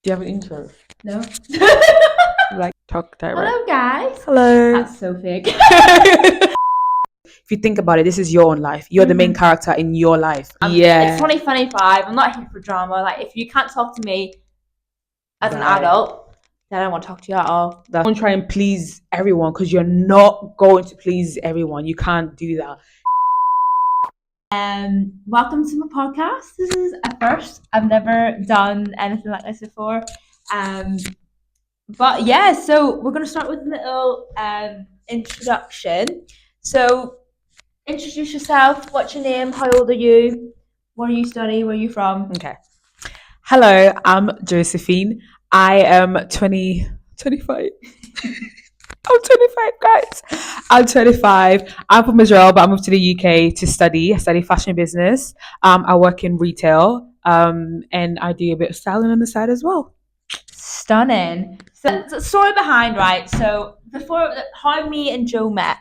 Do you have an intro? No. Like, talk direct. Hello, guys. Hello. That's so fake. If you think about it, this is your own life. You're the main character in your life. It's 2025. I'm not here for drama. Like, if you can't talk to me as an adult, then I don't want to talk to you at all. Don't try and please everyone because you're not going to please everyone. You can't do that. Welcome to my podcast. This is a first. I've never done anything like this before. But yeah, so we're gonna start with a little introduction. So introduce yourself. What's your name? How old are you? What do you study? Where are you from? Okay. Hello, I'm Josephine. I am 25. I'm 25, guys. I'm 25. I'm from Israel, but I moved to the UK to study. I study fashion business. I work in retail, and I do a bit of styling on the side as well. Stunning. So the story behind, right? So before how me and Joe met.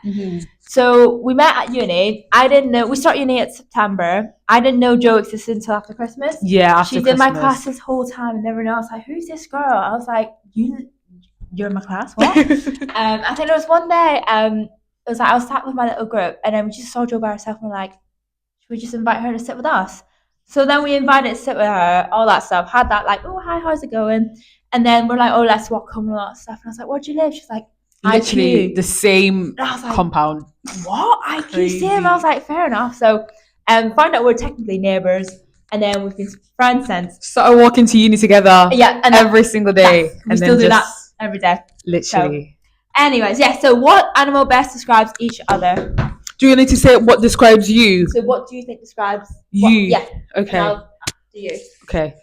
So we met at uni. I didn't know. We start uni at September. I didn't know Joe existed until after Christmas. Yeah, after She's Christmas. in my class this whole time. I never know. I was like, "Who's this girl?" I was like, You're in my class? What?" I think there was one day. It was like I was sat with my little group, and then we just saw Joe by herself, and we're like, "Should we just invite her to sit with us?" So then we invited to sit with her, all that stuff. Had that like, "Oh hi, how's it going?" And then we're like, "Oh, let's walk home and all that stuff." And I was like, "Where do you live?" She's like, literally IQ. the same like, compound. What? IQ same? I was like, fair enough. So found out we're technically neighbours, and then we've been friends since. Started walking to uni together. Yeah, and every single day. We still do that every day. Literally. So, anyways, yeah. So what animal best describes each other? Do you need to say what describes you? So what do you think describes you? Yeah. Okay. And I'll do you. Okay.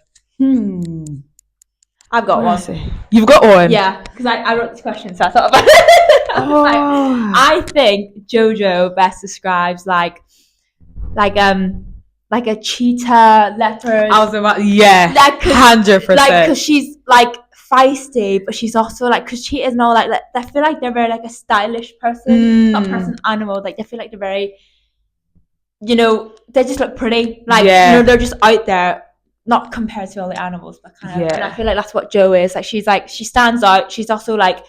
I've got one. You've got one? Yeah, because I wrote this question, so I thought about it. I think Jojo best describes like a cheetah, leopard. I was about 100%. Like, because she's like feisty, but she's also like, because cheetahs know like I feel like they're very like a stylish person, not person, animal. Like they feel like they're very, they just look pretty. Like they're just out there. Not compared to all the animals, but kind of. And I feel like that's what Jo is. Like she stands out. She's also like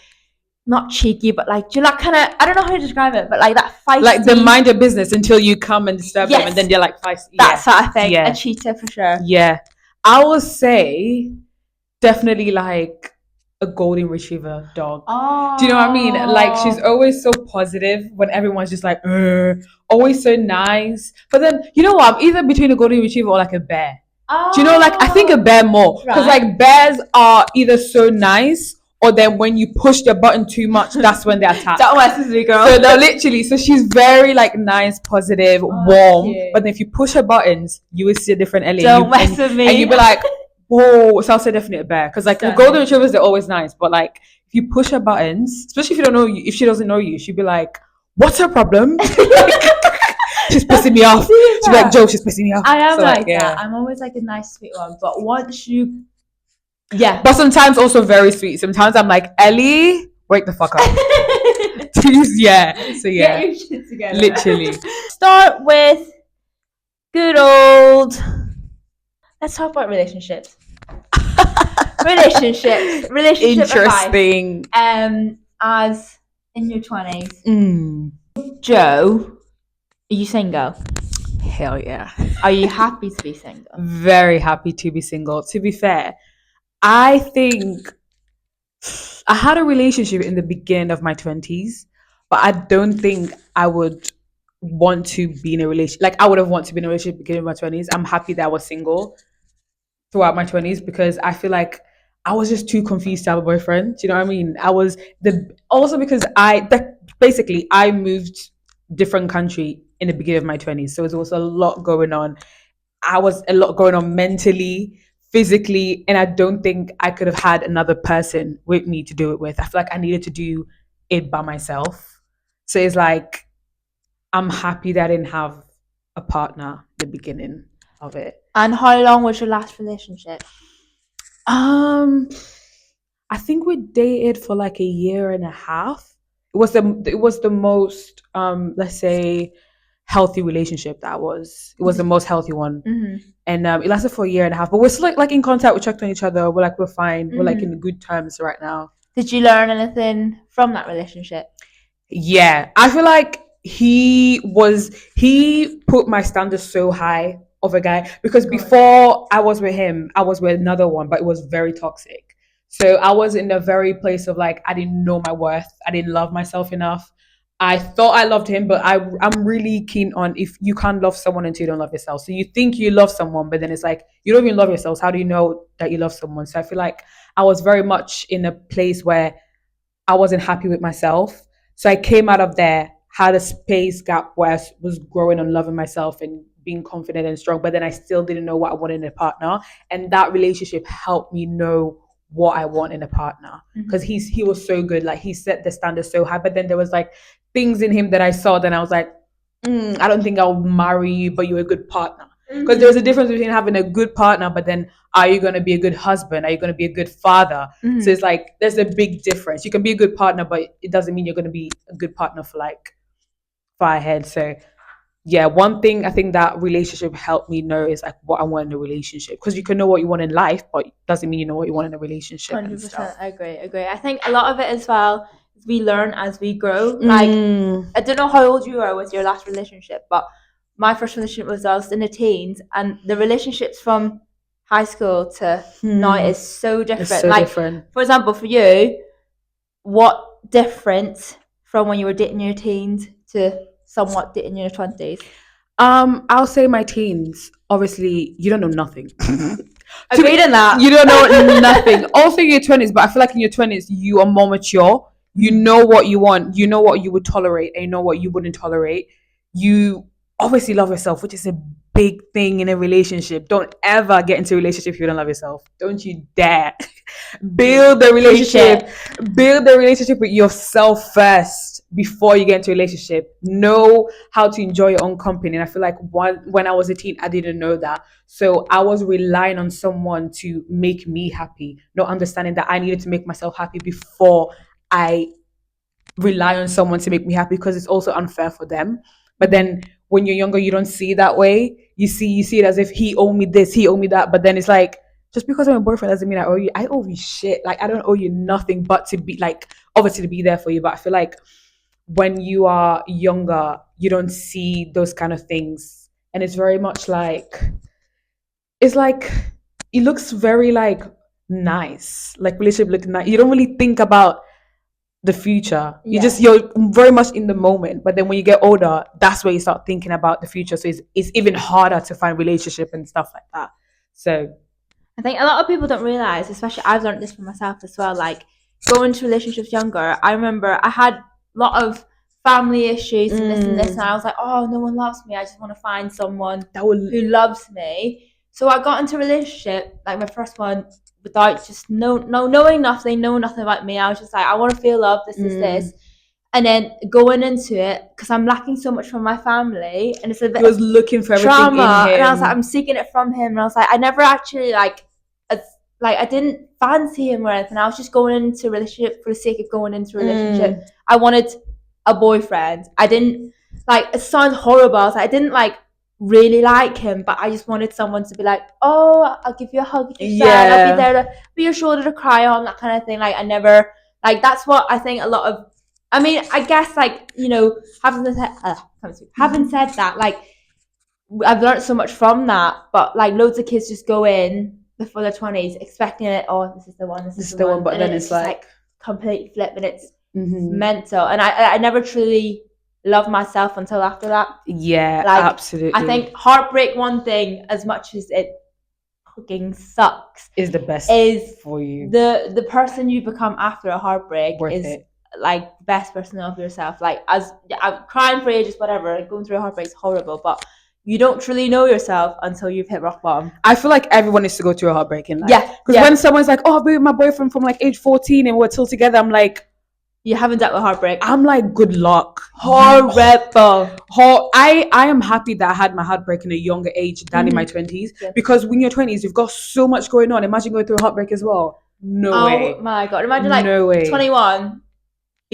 not cheeky, but like do you like kind of, I don't know how to describe it, but like that feisty. Like they mind your business until you come and disturb them, and then they're like feisty. That's what I think. A cheetah for sure. Yeah, I would say definitely like a golden retriever dog. Oh, do you know what I mean? Like she's always so positive when everyone's just like, always so nice. But then you know what? I'm either between a golden retriever or like a bear. Do you know, like I think a bear more because like bears are either so nice or then when you push their button too much, that's when they attack. That messes me, girl. So they're literally, so she's very like nice, positive, warm. Cute. But then if you push her buttons, you will see a different Ellie. Don't mess with me. And you'll be like, whoa. So I'll say definitely a bear because like the golden retrievers, they're always nice, but like if you push her buttons, especially if you don't know you, if she doesn't know you, she'll be like, "What's her problem?" She's pissing me off. She's like, "Joe, she's pissing me off." I am so, like that. I'm always like a nice, sweet one. But once you... Yeah. But sometimes also very sweet. Sometimes I'm like, "Ellie, wake the fuck up." So yeah. Get your shit together. Literally. Start with good old... Let's talk about relationships. Relationship Interesting. Advice. As in your 20s. Joe... Are you single? Hell yeah. Are you happy to be single? Very happy to be single. To be fair, I think I had a relationship in the beginning of my 20s, but I don't think I would want to be in a relationship. Like I would have wanted to be in a relationship beginning of my 20s. I'm happy that I was single throughout my 20s because I feel like I was just too confused to have a boyfriend. Do you know what I mean? Also because I moved different country in the beginning of my 20s, so there was a lot going on. I was a lot going on mentally, physically, and I don't think I could have had another person with me to do it with. I feel like I needed to do it by myself. So it's like I'm happy that I didn't have a partner at the beginning of it. And how long was your last relationship? I think we dated for like a year and a half. It was the most let's say healthy relationship that was. It was the most healthy one. Mm-hmm. And it lasted for a year and a half. But we're still like in contact. We checked on each other. We're fine. We're like in good terms right now. Did you learn anything from that relationship? Yeah, I feel like he put my standards so high of a guy because before I was with him, I was with another one, but it was very toxic. So I was in a very place of like I didn't know my worth. I didn't love myself enough. I thought I loved him, but I'm really keen on if you can't love someone until you don't love yourself. So you think you love someone, but then it's like you don't even love yourselves. How do you know that you love someone? So I feel like I was very much in a place where I wasn't happy with myself. So I came out of there, had a space gap where I was growing and loving myself and being confident and strong, but then I still didn't know what I wanted in a partner. And that relationship helped me know what I want in a partner. Because he was so good. Like he set the standard so high. But then there was like things in him that I saw, then I was like, I don't think I'll marry you, but you're a good partner. Because there's a difference between having a good partner, but then are you going to be a good husband? Are you going to be a good father? So it's like there's a big difference. You can be a good partner, but it doesn't mean you're going to be a good partner for like far ahead. So yeah, one thing I think that relationship helped me know is like what I want in a relationship. Because you can know what you want in life, but it doesn't mean you know what you want in a relationship. 100%. I agree. I think a lot of it as well is we learn as we grow. Like I don't know how old you are with your last relationship, but my first relationship was I was in the teens, and the relationships from high school to now is so different. It's so like different. For example, for you, what difference from when you were dating your teens to somewhat dating your 20s? I'll say my teens. Obviously, you don't know nothing. Agreed on that. You don't know nothing. Also, in your 20s, but I feel like in your 20s, you are more mature. You know what you want. You know what you would tolerate, and you know what you wouldn't tolerate. You obviously love yourself, which is a big thing in a relationship. Don't ever get into a relationship if you don't love yourself. Don't you dare. Build the relationship. Build the relationship with yourself first before you get into a relationship. Know how to enjoy your own company. And I feel like when I was a teen, I didn't know that. So I was relying on someone to make me happy, not understanding that I needed to make myself happy before I rely on someone to make me happy, because it's also unfair for them. But then when you're younger, you don't see it that way. You see it as if he owed me this, he owed me that. But then it's like, just because I'm a boyfriend doesn't mean I owe you. I owe you shit. Like I don't owe you nothing but to be like, obviously to be there for you. But I feel like when you are younger, you don't see those kind of things. And it's very much like, it's like, it looks very like nice. Like relationship looking nice. You don't really think about the future. You're very much in the moment. But then when you get older, that's where you start thinking about the future. So it's even harder to find relationship and stuff like that. So I think a lot of people don't realize, especially I've learned this for myself as well, like going into relationships younger. I remember I had a lot of family issues and this, and I was like, oh, no one loves me. I just want to find someone who loves me. So I got into a relationship, like my first one, without just knowing nothing about me. I was just like, I want to feel love. This is this. And then going into it, because I'm lacking so much from my family, and it's a bit he was looking for trauma, everything in him. and I was like, I'm seeking it from him, and I was like, I never actually like I didn't fancy him or anything. I was just going into a relationship for the sake of going into a relationship. I wanted a boyfriend. I didn't like. It sounds horrible. I was like, I didn't like really like him, but I just wanted someone to be like, oh, I'll give you a hug if you're sad. I'll be there to be your shoulder to cry on, that kind of thing. Like I never like. That's what I think a lot of. I mean, I guess like, you know, having said that, like I've learned so much from that. But like loads of kids just go in before their 20s expecting it. Oh, this is the one. This is the one. But then it's like complete flip, and it's mental. And I never truly loved myself until after that. Yeah, like, absolutely. I think heartbreak, one thing, as much as it fucking sucks, is the best is for you. The person you become after a heartbreak is it. Like the best person of yourself. Like as I'm crying for ages, whatever. Like, going through a heartbreak is horrible, but you don't truly know yourself until you've hit rock bottom. I feel like everyone needs to go through a heartbreak in life. Yeah. Because when someone's like, oh, I've been with my boyfriend from like age 14 and we're still together, I'm like, you haven't dealt with heartbreak. I'm like, good luck. Horrible. I am happy that I had my heartbreak in a younger age than in my 20s. Yeah. Because when you're 20s, you've got so much going on. Imagine going through a heartbreak as well. No way. Oh my God. Imagine like 21,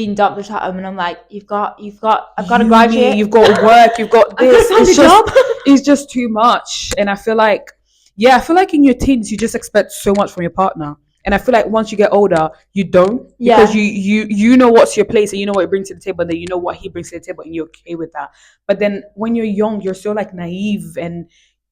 being dumped or something, and I'm like, I've got to Uni, graduate. you've got work, you've got I've got to this. find a job. It's just too much. And I feel like, yeah, I feel like in your teens you just expect so much from your partner. And I feel like once you get older, you don't, because Yeah. you know what's your place and you know what it brings to the table, and then you know what he brings to the table, and you're okay with that. But then when you're young, you're so like naive, and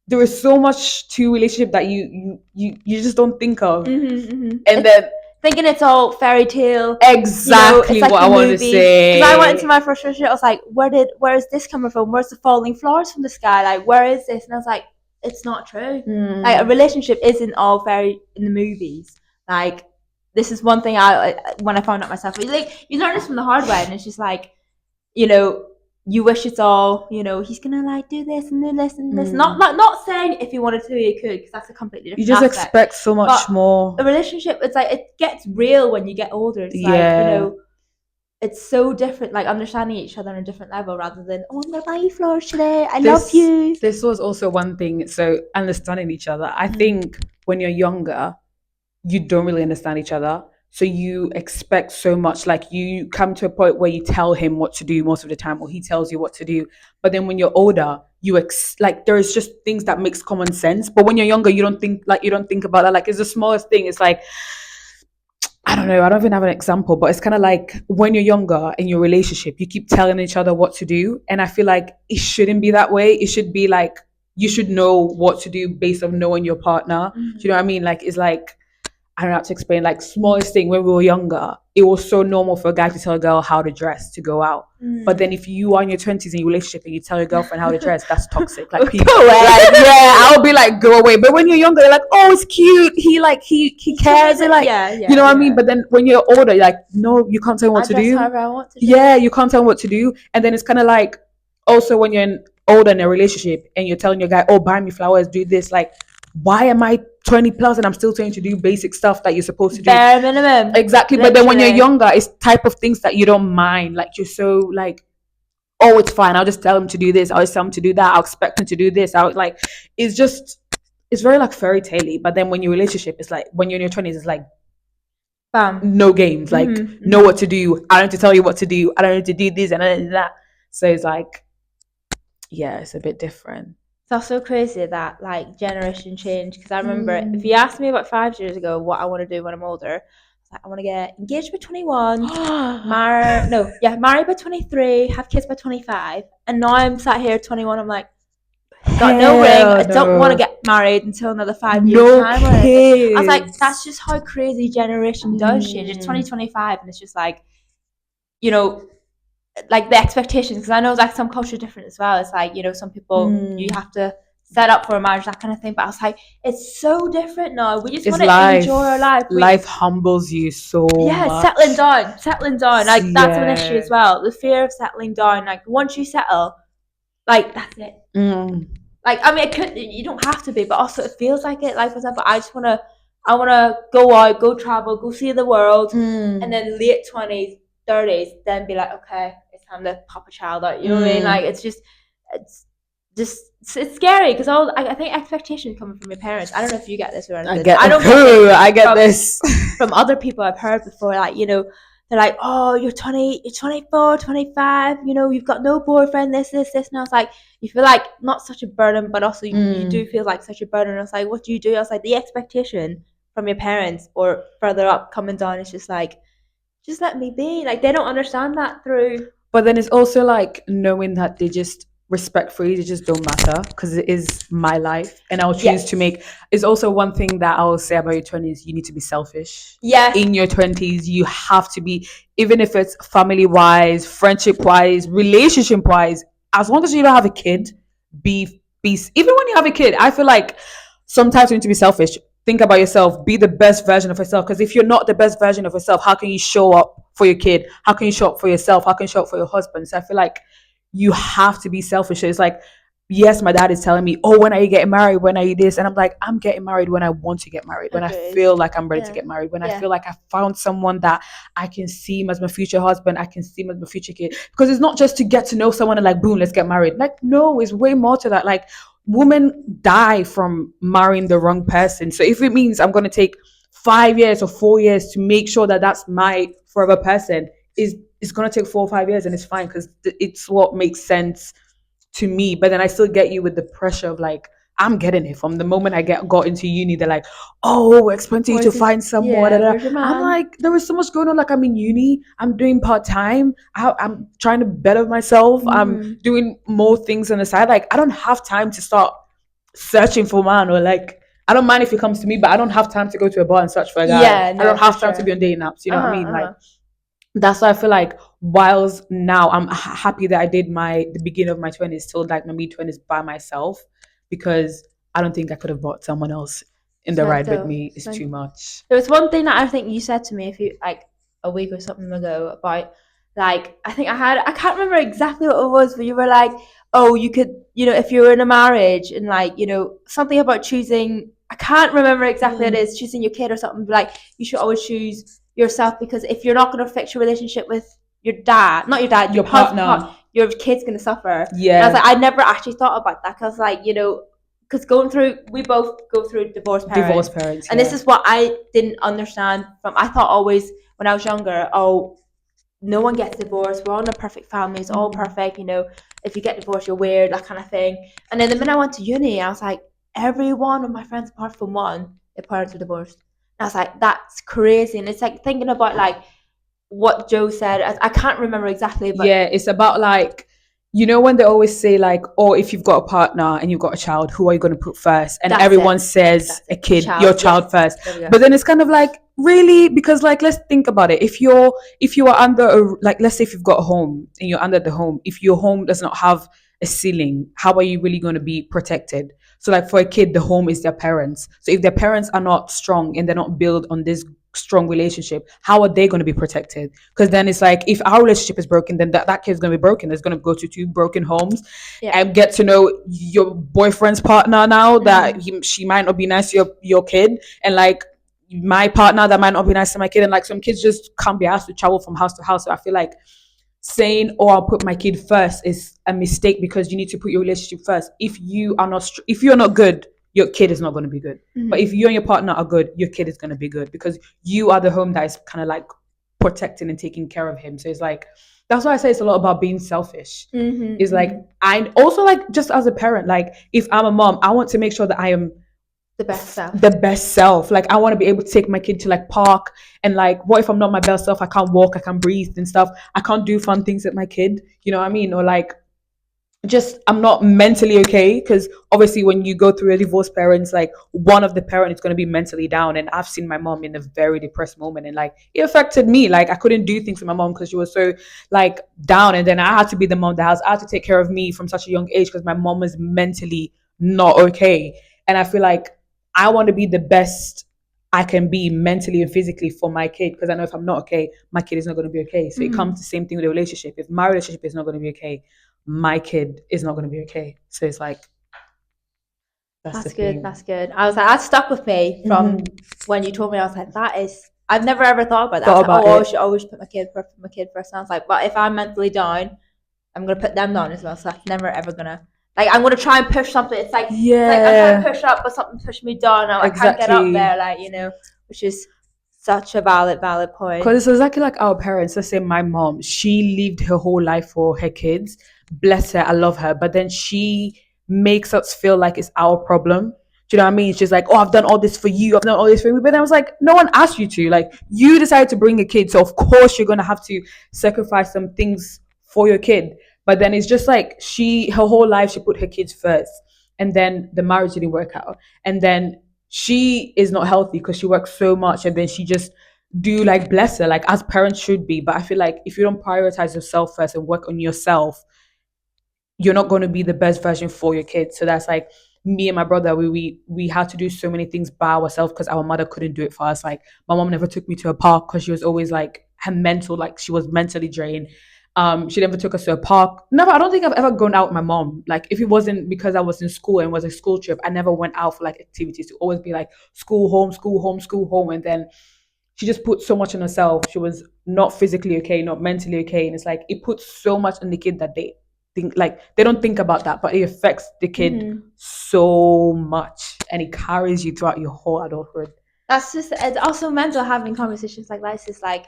there is so much to relationship that you just don't think of. And It's then thinking it's all fairy tale. exactly It's like what I the want to movies. Because I went into say. my first relationship, I was like, where is this coming from? Where's the falling flowers from the sky? Like, where is this? And I was like, it's not true. Like, a relationship isn't all fairy in the movies. Like, this is one thing when I found out myself, like, you learn this from the hard way, and it's just like, you know, you wish it's all, he's gonna like do this and do this and this. Not saying if he wanted to, he could, because that's a completely You different just aspect. expect so much But more. a relationship, it's like it gets real when you get older. It's like, Yeah. it's so different, like understanding each other on a different level rather than, oh, I'm gonna buy you flowers today. I love This you. this was also one thing. So understanding each other. I think when you're younger, you don't really understand each other. So you expect so much. Like you come to a point where you tell him what to do most of the time, or he tells you what to do. But then when you're older, like there's just things that makes common sense. But when you're younger, you don't think about that. Like it's the smallest thing. It's like I don't know. I don't even have an example, but it's kind of like when you're younger in your relationship, you keep telling each other what to do. And I feel like it shouldn't be that way. It should be like you should know what to do based on knowing your partner. Do you know what I mean? Like, it's like, I don't know how to explain, like, smallest thing when we were younger, it was so normal for a guy to tell a girl how to dress to go out. But then if you are in your 20s in your relationship and you tell your girlfriend how to dress, that's toxic. Like people Go away. like, yeah, I'll be like, go away. But when you're younger, you're like, oh, it's cute. He cares. And like, yeah, you know what I mean? But then when you're older, you're like, no, you can't tell him what I to dress do. however I want to. Yeah, you can't tell him what to do. And then it's kind of like, also when you're older in a relationship and you're telling your guy, oh, buy me flowers, do this, like, why am I 20 plus and I'm still trying to do basic stuff that you're supposed to do? Bare minimum. Exactly. Literally. But then when you're younger, it's type of things that you don't mind. Like you're so like, oh, it's fine. I'll just tell him to do this. I'll just tell him to do that. I'll expect him to do this. I'll like, it's just, it's very like fairy tale-y. But then when your relationship is like, when you're in your 20s, it's like, Bam. no games. Like, know what to do. I don't need to tell you what to do. I don't need to do this and that. So it's like, yeah, it's a bit different. It's also crazy that like generation change, because I remember if you asked me about 5 years ago what I want to do when I'm older, I was like, I want to get engaged by 21, marry by 23, have kids by 25, and now I'm sat here 21. I'm like, got no ring. I don't want to get married until another 5 years No time. kids. I was like, that's just how crazy generation does change. It's 2025, and it's just like, you know, like the expectations, because I know like some culture different as well. It's like, some people you have to set up for a marriage, that kind of thing. But I was like, it's so different now. We just want to enjoy our life. Life humbles you so much. Settling down. Like that's an issue as well. The fear of settling down. Like once you settle, like that's it. Like I mean, you don't have to be, but also it feels like it. Like for example, I wanna go out, go travel, go see the world, and then late 20s, 30s, then be like, okay, it's time to pop a child out. You know what I mean? Like it's scary, because I think expectation coming from your parents. I don't know if you get this or anything. I get this from other people I've heard before. Like they're like, oh, you're 20, you're 24, 25. You've got no boyfriend. This. And I was like, you feel like not such a burden, but also you do feel like such a burden. I was like, what do you do? I was like, the expectation from your parents or further up coming down is just like, just let me be. Like they don't understand that through. But then it's also like knowing that they just respectfully, they just don't matter, because it is my life and I'll choose to make. It's also one thing that I will say about your 20s, you need to be selfish. Yes. In your 20s, you have to be, even if it's family wise, friendship wise, relationship wise, as long as you don't have a kid, be even when you have a kid, I feel like sometimes you need to be selfish. Think about yourself, be the best version of yourself, because if you're not the best version of yourself, how can you show up for your kid? How can you show up for yourself? How can you show up for your husband? So I feel like you have to be selfish. It's like, yes, my dad is telling me, oh, when are you getting married? When are you this? And I'm like, I'm getting married when I want to get married, when I feel like I'm ready to get married, when I feel like I found someone that I can see him as my future husband, I can see him as my future kid. Because it's not just to get to know someone and like, boom, let's get married. Like, no, it's way more to that. Like, women die from marrying the wrong person. So if it means I'm going to take 5 years or 4 years to make sure that that's my forever person, is it's gonna take 4 or 5 years, and it's fine because it's what makes sense to me. But then I still get you with the pressure of like, I'm getting it from the moment I got into uni. They're like, oh, we're expecting you to Where's this? find someone. Da, Yeah, da, da. where's your I'm man? like, there is so much going on. Like, I'm in uni, I'm doing part time, I'm trying to better myself, I'm Mm-hmm. doing more things on the side. Like, I don't have time to start searching for a man, or like, I don't mind if he comes to me, but I don't have time to go to a bar and search for a guy. Yeah, I no, don't for have time to sure. be on dating apps. You know Uh what I huh. mean? Uh Like, huh. that's why I feel like whilst now I'm happy that I did the beginning of my 20s till like my mid 20s by myself, because I don't think I could have brought someone else in It's the ride with mental. me. It's It's mental. too much. There was one thing that I think you said to me if you like a week or something ago about like I can't remember exactly what it was, but you were like, oh, you could if you were in a marriage and like something about choosing. I can't remember exactly what it is choosing your kid or something. But like you should always choose yourself because if you're not going to fix your relationship with your dad, not your dad, Your your husband, partner, your kid's going to suffer. And I was yeah, like, I never actually thought about that because like because going through we both go through divorced divorced parents, parents, and this yeah. is what I didn't understand from I thought always when I was younger, oh, no one gets divorced, we're all in a perfect family, it's all perfect, if you get divorced you're weird, that kind of thing. And then the minute I went to uni I was like, every one of my friends apart from one, their parents were divorced. And I was like, that's crazy. And it's like thinking about like what Joe said, I can't remember exactly, but Yeah, it's about like, when they always say like, oh, if you've got a partner and you've got a child, who are you going to put first? And that's everyone it. says That's a it. The kid, your child, child yes. first. There we go. But then it's kind of like, really? Because like, let's think about it. If you are under like, let's say if you've got a home and you're under the home, if your home does not have a ceiling, how are you really going to be protected? So like for a kid, the home is their parents. So if their parents are not strong and they're not built on this strong relationship, how are they going to be protected? Because then it's like, if our relationship is broken, then that kid's going to be broken. It's going to go to two broken homes Yeah. and get to know your boyfriend's partner now that Mm-hmm. she might not be nice to your kid, and like my partner that might not be nice to my kid, and like some kids just can't be asked to travel from house to house. So I feel like saying, oh, I'll put my kid first is a mistake, because you need to put your relationship first. If you're not good, your kid is not going to be good. But if Mm-hmm. you and your partner are good, your kid is going to be good, because you are the home that is kind of like protecting and taking care of him. So it's like, that's why I say it's a lot about being selfish. Is Mm-hmm. like, Mm-hmm. I also, like, just as a parent, like if I'm a mom, I want to make sure that I am The best the self. best self. Like, I want to be able to take my kid to like park, and like, what if I'm not my best self? I can't walk, I can't breathe and stuff. I can't do fun things with my kid. You know what I mean? Or like, just I'm not mentally okay, because obviously when you go through a divorced parents, like one of the parent is going to be mentally down, and I've seen my mom in a very depressed moment, and like it affected me. Like, I couldn't do things with my mom because she was so like down, and then I had to be the mom of the house. I had to take care of me from such a young age because my mom was mentally not okay. And I feel like I want to be the best I can be mentally and physically for my kid, because I know if I'm not okay, my kid is not going to be okay. So it comes Mm-hmm. to the same thing with the relationship. If my relationship is not going to be okay, my kid is not going to be okay. So it's like, that's the That's good. thing. That's good. I was like, that stuck with me from when you told me. I was like, that is. I've never ever thought about that. I was Thought like, about oh, I it. should always put my kid first. And I was like, but if I'm mentally down, I'm gonna put them down as well. So that's never ever gonna like. I'm gonna try and push something. It's like I'm trying to Yeah, push up, but something pushed me down. I can't get up exactly. there. Which is such a valid point. Because it's exactly like our parents. Let's say my mom, she lived her whole life for her kids. Bless her, I love her. But then she makes us feel like it's our problem. Do you know what I mean? She's like, oh, I've done all this for you. I've done all this for you. But then I was like, no one asked you to. Like, you decided to bring a kid. So, of course, you're going to have to sacrifice some things for your kid. But then it's just like her whole life, she put her kids first. And then the marriage didn't work out. And then she is not healthy because she works so much. And then she just do, like, bless her, like as parents should be. But I feel like if you don't prioritize yourself first and work on yourself, you're not going to be the best version for your kids. So that's like me and my brother. We had to do so many things by ourselves because our mother couldn't do it for us. Like, my mom never took me to a park because she was always like, her mental, like she was mentally drained. She never took us to a park. Never. I don't think I've ever gone out with my mom. Like, if it wasn't because I was in school and it was a school trip, I never went out for like activities. To always be like school, home, school, home, school, home. And then she just put so much on herself. She was not physically okay, not mentally okay. And it's like, it puts so much on the kid that they don't think about that, but it affects the kid Mm-hmm. so much, and it carries you throughout your whole adulthood. That's just it's also mental having conversations like that. It's just like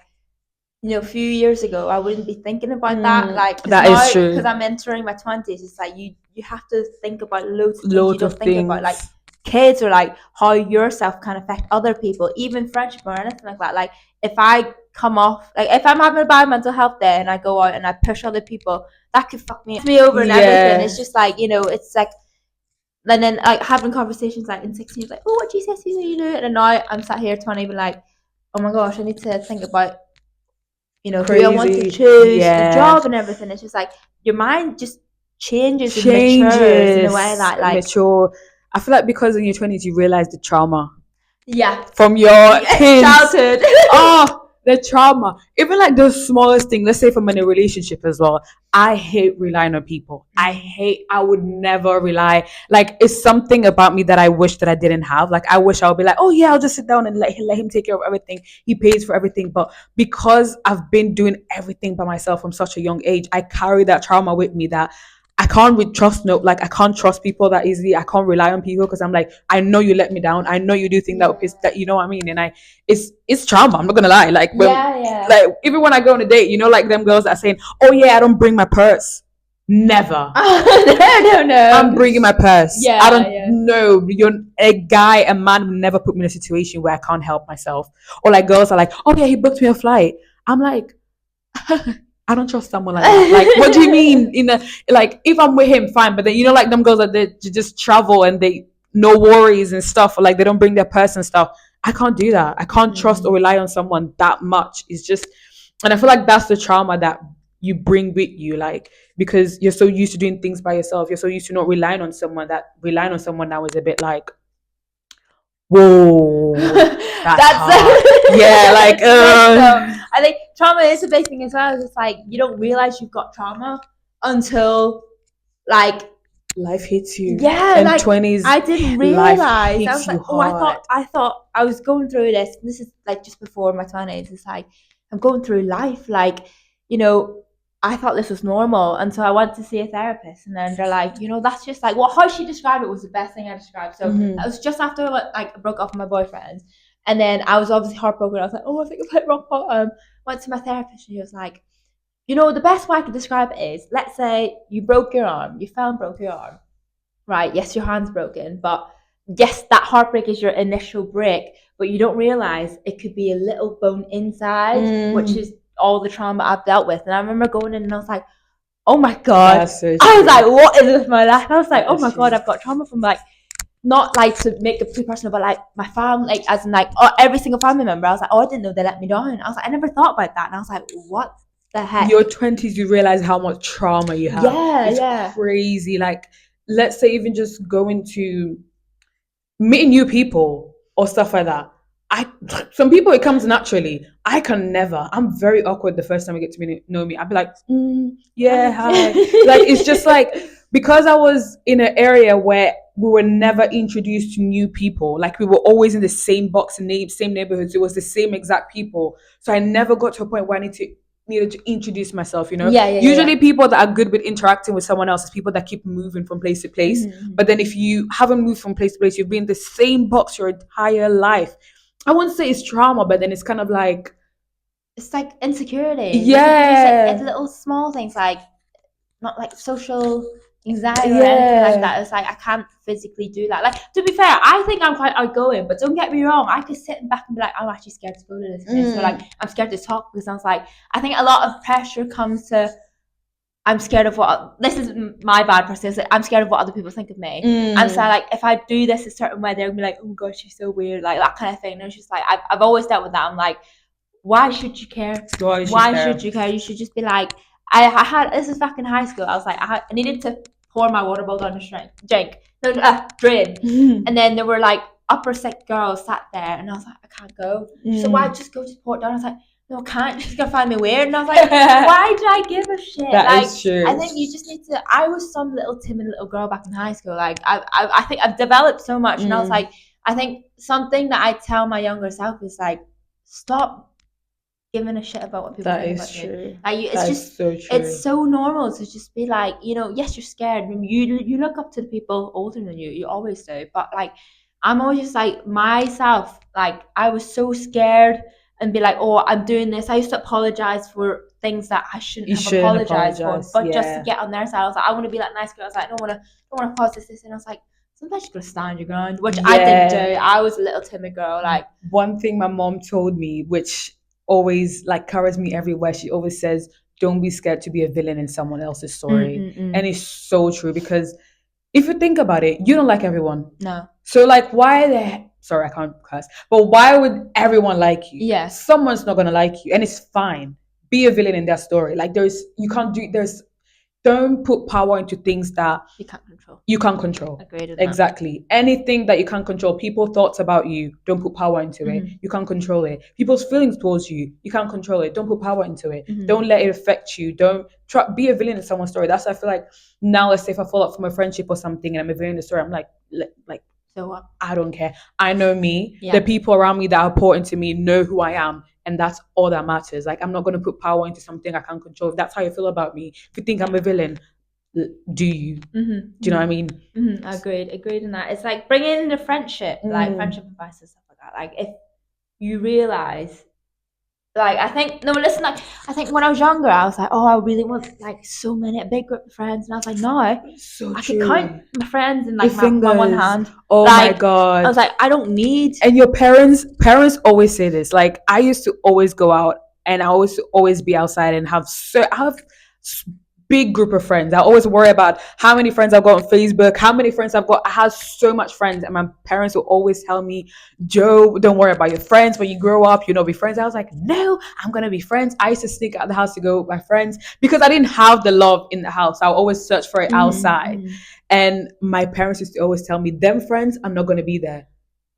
a few years ago, I wouldn't be thinking about that. Like, because That is now, because true. I'm entering my 20s, it's like you have to think about loads of things you Loads of don't think about. Like, things. kids, or like how yourself can affect other people, even friendship or anything like that. Like, if I come off, like, if I'm having a bad mental health day and I go out and I push other people, that could fuck me over and everything. It's Yeah. just like, it's like, and then like having conversations like in 16 years, like, oh, what do you say, you do? And now I'm sat here 20, be like, oh my gosh, I need to think about who I want to Crazy. choose, the Yeah. job and everything. It's just like your mind just changes and matures in a way Changes. that, like, Mature. I feel like because in your 20s you realize the trauma yeah, from your kids. childhood. Oh, the trauma. Even like the smallest thing, let's say if I'm in a relationship as well, I hate relying on people. I would never rely. Like, it's something about me that I wish that I didn't have. Like, I wish I would be like, oh yeah, I'll just sit down and let him take care of everything. He pays for everything. But because I've been doing everything by myself from such a young age, I carry that trauma with me that I can't trust no, like I can't trust people that easily. I can't rely on people because I'm like, I know you let me down. I know you do things that Yeah. would piss that, you know what I mean? And it's trauma. I'm not gonna lie. Like when, Yeah, yeah. like even when I go on a date, like them girls that are saying, oh yeah, I don't bring my purse. Never. No, no, I'm no. bringing my purse. I Yeah, don't yeah. know. You're a guy, a man will never put me in a situation where I can't help myself. Or like girls are like, oh yeah, he booked me a flight. I'm like, I don't trust someone like that. Like, what do you mean? Like, if I'm with him, fine. But then like them girls that they just travel and they no worries and stuff. Or like they don't bring their purse and stuff. I can't do that. I can't trust or rely on someone that much. It's just, and I feel like that's the trauma that you bring with you, like because you're so used to doing things by yourself. You're so used to not relying on someone that relying on someone now is a bit like, whoa, that's That's hard. Yeah, like it's big though. I think trauma is a big thing as well. It's like you don't realize you've got trauma until, like, life hits you. yeah, And like, 20s, I didn't life realize. I hits was like, you oh, I hard. thought I was going through this. This is like just before my 20s. It's like I'm going through life, like, you know, I thought this was normal until I went to see a therapist, and then they're like, that's just like, well, how she described it was the best thing I described. So that was just after like I broke up with my boyfriend, and then I was obviously heartbroken. I was like, oh, I think I've hit rock bottom. Went to my therapist, and he was like, the best way I could describe it is, let's say you broke your arm, you fell and broke your arm. Right, yes, your hand's broken, but yes, that heartbreak is your initial break, but you don't realize it could be a little bone inside, which is all the trauma I've dealt with. And I remember going in and I was like, oh my God. That's so I was true. like, what is with my life? I was like, That oh my is God, true. I've got trauma from, like, not like to make it too personal, but like my family, like, as in like, oh, every single family member. I was like, oh, I didn't know they let me down. I was like, I never thought about that. And I was like, what the heck? Your 20s, you realize how much trauma you have. Yeah, It's yeah. crazy. Like, let's say even just going to meeting new people or stuff like that. I Some people it comes naturally. I can never. I'm very awkward the first time I get to know me. I'd be like, yeah, hi. Like it's just like because I was in an area where we were never introduced to new people. Like we were always in the same box and same neighborhoods. It was the same exact people. So I never got to a point where I needed to introduce myself. Yeah, yeah, Usually yeah. people that are good with interacting with someone else is people that keep moving from place to place. But then if you haven't moved from place to place, you've been in the same box your entire life. I wouldn't say it's trauma, but then it's kind of like, It's like insecurity. It's yeah, little small things, like not like social anxiety or anything like yeah. that. It's like I can't physically do that. Like, to be fair, I think I'm quite outgoing, but don't get me wrong, I could sit back and be like, I'm actually scared to go to this place. So like I'm scared to talk because I was like, I think a lot of pressure comes to, I'm scared of what, this is my bad person. I'm scared of what other people think of me. And so like if I do this a certain way, they're gonna be like, oh my God, she's so weird, like that kind of thing. And it's just like I've always dealt with that. I'm like, why should you care? Why should you care? You should just be like, I had, this is back in high school. I was like, I needed to pour my water bottle down the drink, no, drain, and then there were like upper sick girls sat there, and I was like, I can't go. She said, why just go, just pour it down? I was like, no, I can't. She's gonna find me weird, and I was like, why did I give a shit? That Like, is true. I think you just need to. I was some little timid little girl back in high school. Like, I think I've developed so much, and I was like, I think something that I tell my younger self is like, stop giving a shit about what people That think is about you. true. Like, it's That is just, so true. it's so normal to just be like, yes, you're scared. You look up to the people older than you. You always do. But like, I'm always just like myself. Like, I was so scared and be like, oh, I'm doing this. I used to apologize for things that I shouldn't You have shouldn't apologized for, apologize. but just to Yeah. get on their side, I was like, I want to be that nice girl. I was like, I don't want to pause this, and I was like, sometimes you gotta stand your ground, which I didn't do. Yeah. I was a little timid girl, like. One thing my mom told me, which always like carries me everywhere, she always says, don't be scared to be a villain in someone else's story. And it's so true because if you think about it, you don't like everyone. No. So like why the sorry, I can't curse, but why would everyone like you? Yeah. Someone's not gonna like you, and it's fine. Be a villain in their story. Like there's don't put power into things that You can't control. you can't control. Agreed with Exactly. Anything that you can't control, people's thoughts about you, don't put power into it. You can't control it. People's feelings towards you, you can't control it. Don't put power into it. Don't let it affect you. Don't try be a villain in someone's story. That's why I feel like now, let's say if I fall up from a friendship or something and I'm a villain in the story, I'm like So what? I don't care. I know me. Yeah. The people around me that are important to me know who I am. And that's all that matters. Like I'm not gonna put power into something I can't control. If that's how you feel about me, if you think I'm a villain, do you? Do you know what I mean? Agreed in that. It's like bringing in the friendship, like friendship advice and stuff like that. Like if you realize, like I think no, listen, like I think when I was younger, I was like, oh, I really want like so many a big group of friends, and I was like, no, So I true. could count my friends in like Your my one fingers. hand. Oh Like, my god. I was like, I don't need. And your parents always say this. Like I used to always go out and I always be outside and I have big group of friends. I always worry about how many friends I've got on Facebook, how many friends I've got. I have so much friends, and my parents will always tell me, Joe, don't worry about your friends. When you grow up, be friends. I was like, no, I'm gonna be friends. I used to sneak out the house to go with my friends because I didn't have the love in the house. I would always search for it outside. And my parents used to always tell me, them friends are not gonna be there.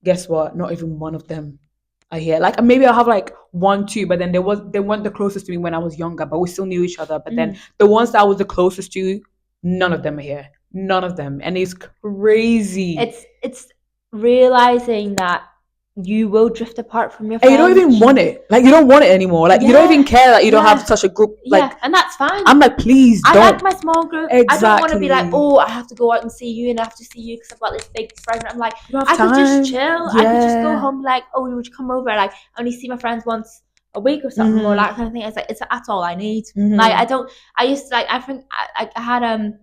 Guess what? Not even one of them are here. Like maybe I'll have like one, two, but then they weren't the closest to me when I was younger, but we still knew each other. But then the ones that I was the closest to, none of them are here. None of them. And it's crazy. It's realizing that you will drift apart from your And friends. you don't even want it. Like you don't want it anymore. Like you don't even care that you don't have such a group. Like and that's fine. I'm like, please don't. I like my small group. I don't want to be like, oh, I have to go out and see you and I have to see you because I've got this big friend. I'm like, I could just chill. I could just go home like, oh, would you come over? Like I only see my friends once a week or something or that kind of thing. It's like that's all I need. Like I used to like I think I had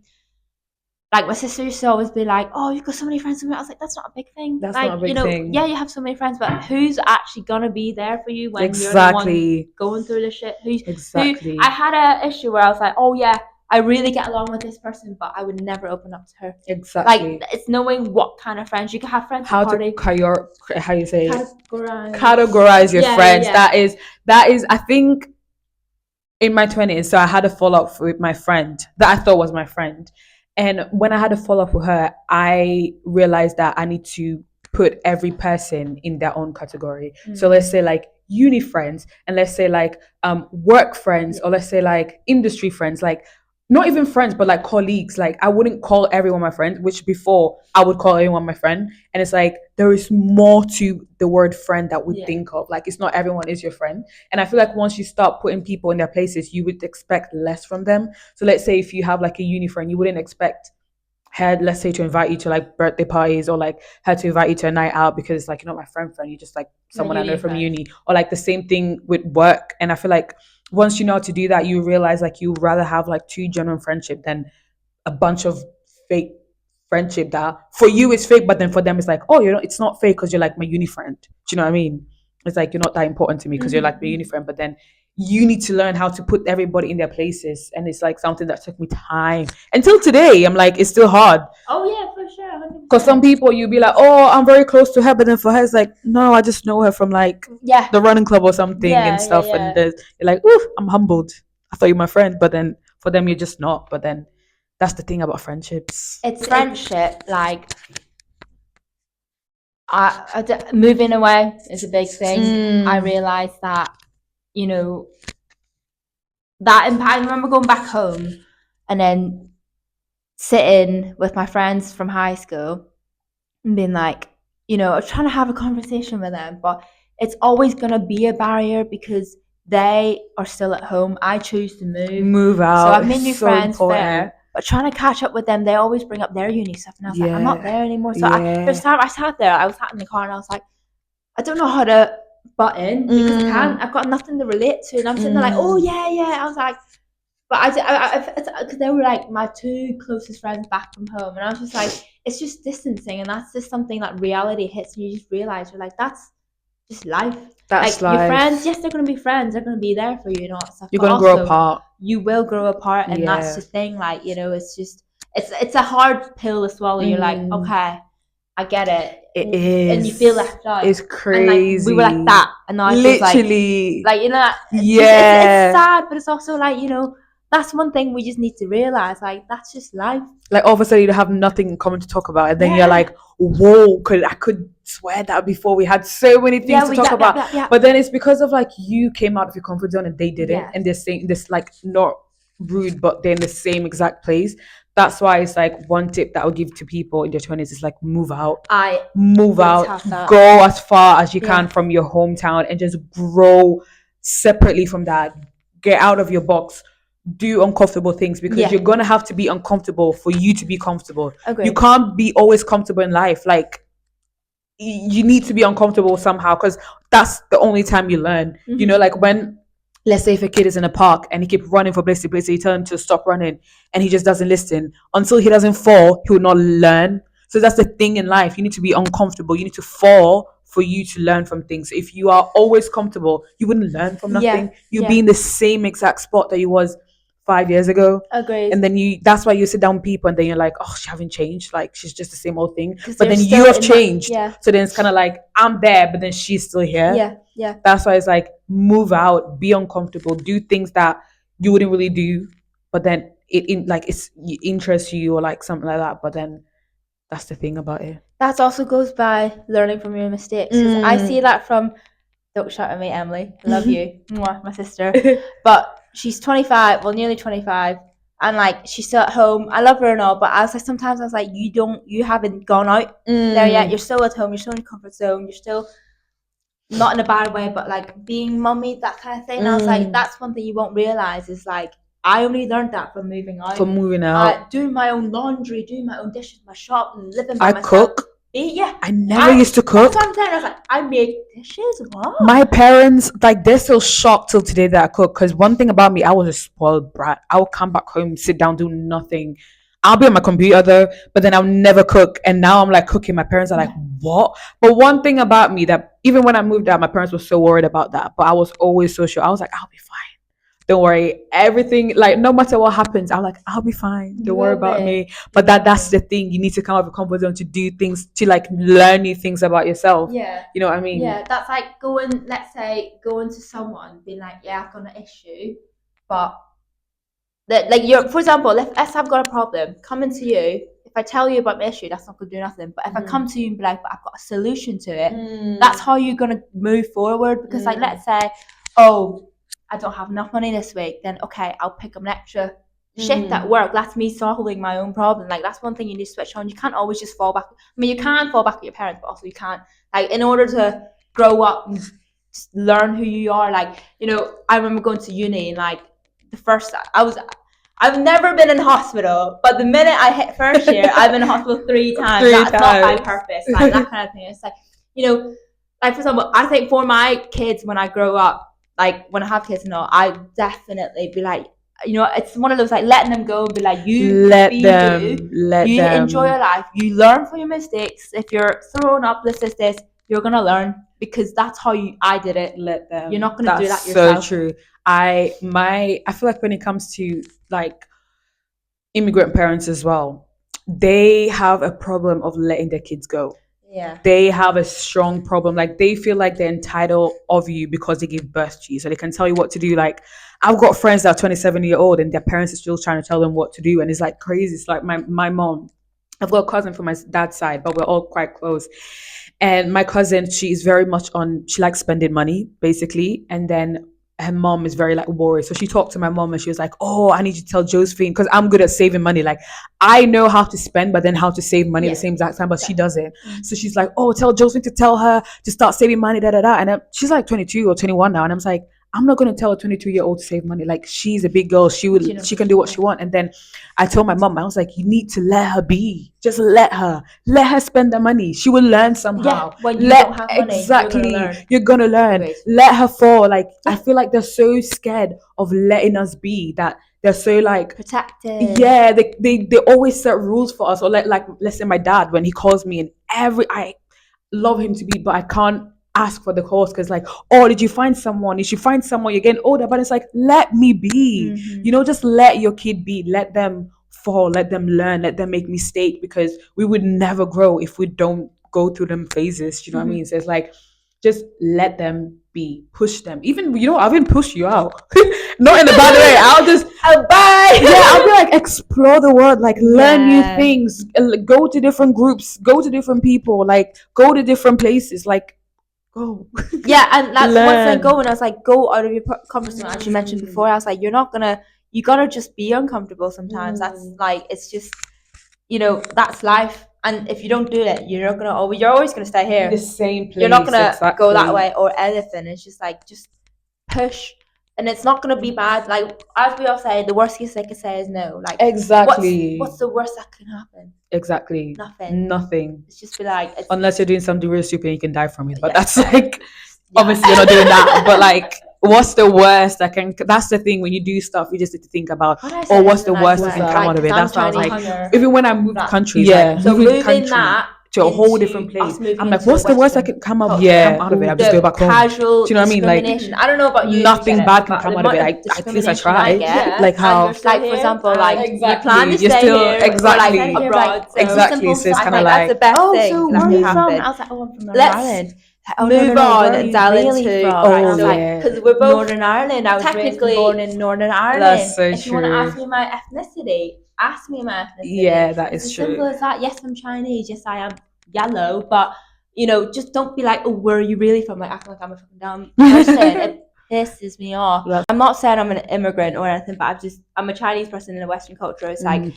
like my sister used to always be like, "Oh, you've got so many friends." I was like, "That's not a big thing. That's like, not a big thing. Yeah, you have so many friends, but who's actually gonna be there for you when you're the one going through the shit? Who? I had a issue where I was like, "Oh yeah, I really get along with this person, but I would never open up to her." Exactly. Like it's knowing what kind of friends you can have. Friends. How to how you say categorize your friends. Yeah. That is. I think in my 20s, so I had a fall up with my friend that I thought was my friend. And when I had a fall up with her, I realized that I need to put every person in their own category. So let's say like uni friends, and let's say like work friends, or let's say like industry friends, like not even friends, but like colleagues. Like I wouldn't call everyone my friend, which before I would call everyone my friend. And it's like there is more to the word friend that we think of. Like it's not everyone is your friend. And I feel like once you start putting people in their places, you would expect less from them. So let's say if you have like a uni friend, you wouldn't expect her, let's say, to invite you to like birthday parties, or like her to invite you to a night out because it's like you're not my friend. You're just like someone I know from uni. Or like the same thing with work. And I feel like once you know how to do that, you realize like you'd rather have like two genuine friendship than a bunch of fake friendship that for you is fake, but then for them it's like, oh, it's not fake because you're like my uni friend. Do you know what I mean? It's like you're not that important to me because you're like my uni friend, but then you need to learn how to put everybody in their places, and it's like something that took me time until today. I'm like, it's still hard. Oh yeah, for sure. Because some people you'll be like, oh, I'm very close to her, but then for her it's like, no, I just know her from like the running club or something and stuff. And you're like, ooh, I'm humbled. I thought you were my friend, but then for them you're just not. But then that's the thing about friendships. It's friendship. Like moving away is a big thing. I realized that, that impact. I remember going back home and then sitting with my friends from high school and being like, trying to have a conversation with them, but it's always going to be a barrier because they are still at home. I choose to move out. So I've made new friends there, but trying to catch up with them, they always bring up their uni stuff. And I was like, I'm not there anymore. So I sat there, I was sat in the car and I was like, I don't know how to button because I can't. I've got nothing to relate to, and I'm sitting there like, oh yeah. I was like, but because they were like my two closest friends back from home, and I was just like, it's just distancing, and that's just something that reality hits, and you just realize you're like, that's just life. That's Like your friends, life. yes, they're gonna be friends, they're gonna be there for you and all that stuff, You're but gonna grow also apart. you will grow apart, and that's Yeah. the thing. Like it's just it's a hard pill to swallow. You're like, okay, I get it, It and you feel is. left out, It's and like we were like crazy. that, and now it feels Literally. like it's just it's Yeah. sad, but it's also like that's one thing we just need to realize. Like that's just life. Like all of a sudden you have nothing in common to talk about, and then you're Yeah. like, whoa, I could swear that before we had so many things to talk about. But then it's because of like you came out of your comfort zone and they didn't, Yeah. and they're saying this like not rude, but they're in the same exact place. That's why it's like one tip that I would give to people in their 20s is like move out. Move out, go as far as you can from your hometown and just grow separately from that. Get out of your box, do uncomfortable things, because you're gonna have to be uncomfortable for you to be comfortable. Agreed. You can't be always comfortable in life. Like you need to be uncomfortable somehow, because that's the only time you learn. You know, like when, let's say if a kid is in a park and he keeps running from place to place, so you tell him to stop running and he just doesn't listen. Until he doesn't fall, he will not learn. So that's the thing in life. You need to be uncomfortable. You need to fall for you to learn from things. If you are always comfortable, you wouldn't learn from nothing. You'd be in the same exact spot that you was 5 years ago. Agreed. And then that's why you sit down with people and then you're like, oh, she haven't changed. Like she's just the same old thing. But then you have changed. So then it's kind of like, I'm there, but then she's still here. Yeah. That's why it's like, move out, be uncomfortable, do things that you wouldn't really do, but then it interests you or like something like that. But then that's the thing about it. That also goes by learning from your mistakes. I see that from, don't shout at me, Emily. I love you. Mwah, my sister. But she's 25, well, nearly 25. And like she's still at home. I love her and all, but I was like, sometimes I was like, you haven't gone out there yet. You're still at home. You're still in your comfort zone. You're still not in a bad way, but like being mummy, that kind of thing. And I was like, that's one thing you won't realize is like, I only learned that from moving out. Doing my own laundry, doing my own dishes, my shop, and living by myself. Cook. Yeah. I never used to cook. That's what I'm saying. I was like, I make dishes. What? My parents, like, they're still shocked till today that I cook. Because one thing about me, I was a spoiled brat. I would come back home, sit down, do nothing. I'll be on my computer though, but then I'll never cook. And now I'm like cooking. My parents are like, what? But one thing about me that even when I moved out, my parents were so worried about that. But I was always so sure. I was like, I'll be fine. Don't worry. Everything, like, no matter what happens, I'm like, I'll be fine. Don't worry about me. But that's the thing. You need to come out of your comfort zone to do things, to like learn new things about yourself. Yeah. You know what I mean? Yeah. That's like going to someone, being like, yeah, I've got an issue, but like for example, if I've got a problem, coming to you, if I tell you about my issue, that's not gonna do nothing. But if I come to you and be like, but I've got a solution to it, that's how you're gonna move forward. Because like, let's say, oh, I don't have enough money this week, then okay, I'll pick up an extra shift at work. That's me solving my own problem. Like that's one thing you need to switch on. You can't always just fall back. I mean, you can fall back at your parents, but also you can't, like, in order to grow up and just learn who you are. Like, I remember going to uni and like the first I've never been in hospital, but the minute I hit first year, I've been in hospital 3 times. That's not my purpose. Like that kind of thing. It's like, like for example, I think for my kids when I grow up, like when I have kids and all, I definitely be like, it's one of those like letting them go and be like, let them enjoy your life. You learn from your mistakes. If you're throwing up, this, you're gonna learn, because that's how I did it. Let them. You're not gonna do that yourself. So true. I feel like when it comes to like immigrant parents as well, they have a problem of letting their kids go. Yeah. They have a strong problem. Like they feel like they're entitled of you because they give birth to you. So they can tell you what to do. Like I've got friends that are 27-year-old and their parents are still trying to tell them what to do. And it's like crazy. It's like my mom. I've got a cousin from my dad's side, but we're all quite close. And my cousin, she is very much she likes spending money, basically. And then her mom is very like worried. So she talked to my mom and she was like, oh, I need you to tell Josephine, because I'm good at saving money. Like I know how to spend, but then how to save money at the same exact time, but she doesn't. So she's like, oh, tell Josephine to tell her to start saving money, da da da. And she's like 22 or 21 now. And I'm like, I'm not going to tell a 22-year-old to save money. Like, she's a big girl. She can do what she wants. And then I told my mom, I was like, you need to let her be. Just let her spend the money. She will learn somehow. When you don't have money, exactly, you're gonna learn. Let her fall. Like, I feel like they're so scared of letting us be, that they're so like protected. Yeah, they always set rules for us. Or like let's say my dad, when he calls me, and I love him to be, but I can't ask for the calls because, like, oh, did you find someone? You should find someone. You're getting older, but it's like, let me be. Just let your kid be. Let them fall. Let them learn. Let them make mistakes, because we would never grow if we don't go through them phases. You know what I mean? So it's like, just let them be. Push them. Even I even push you out. Not in a bad way. I'll just bye. Yeah, I'll be like, explore the world, like, learn new things, go to different groups, go to different people, like, go to different places, like, go. Yeah, and that's once I go, and I was like, go out of your comfort zone. As you mentioned before, I was like, you gotta just be uncomfortable sometimes. That's like, it's just, that's life. And if you don't do it, you're always gonna stay here, the same place. You're not gonna go that way or anything. It's just like, just push. And it's not going to be bad. Like, as we all say, the worst case they can say is no. Like, exactly. What's the worst that can happen? Exactly. Nothing. It's just be like... Unless you're doing something really stupid and you can die from it. But that's like... Obviously, you're not doing that. But, like, what's the worst that can... That's the thing. When you do stuff, you just need to think about, what's the worst that can come out of it? That's why I was like... Even when I moved countries, so moving that... to a whole different place, I'm like, what's the worst that could come out? Come out of it. I'll just go back home. Do you know what I mean? Like, I don't know about you. Nothing bad can come out of it. At least I tried. Like, how, like, for example, like, you plan to you're stay still here, exactly or, like, abroad. Exactly. So it's kind of like, that's the best thing. So where are you from? I was like, oh, I'm from Northern Ireland. Move on, and Dylan too. Oh, yeah. Because we're both Northern Ireland. I was technically born in Northern Ireland. That's so if you want to ask me my ethnicity, ask me my ethnicity. Yeah, that is it's true. As simple as that. Yes, I'm Chinese. Yes, I am yellow. But just don't be like, oh, where are you really from? Like, acting like I'm a fucking dumb person. It pisses me off. I'm not saying I'm an immigrant or anything, but I'm a Chinese person in a Western culture. It's like,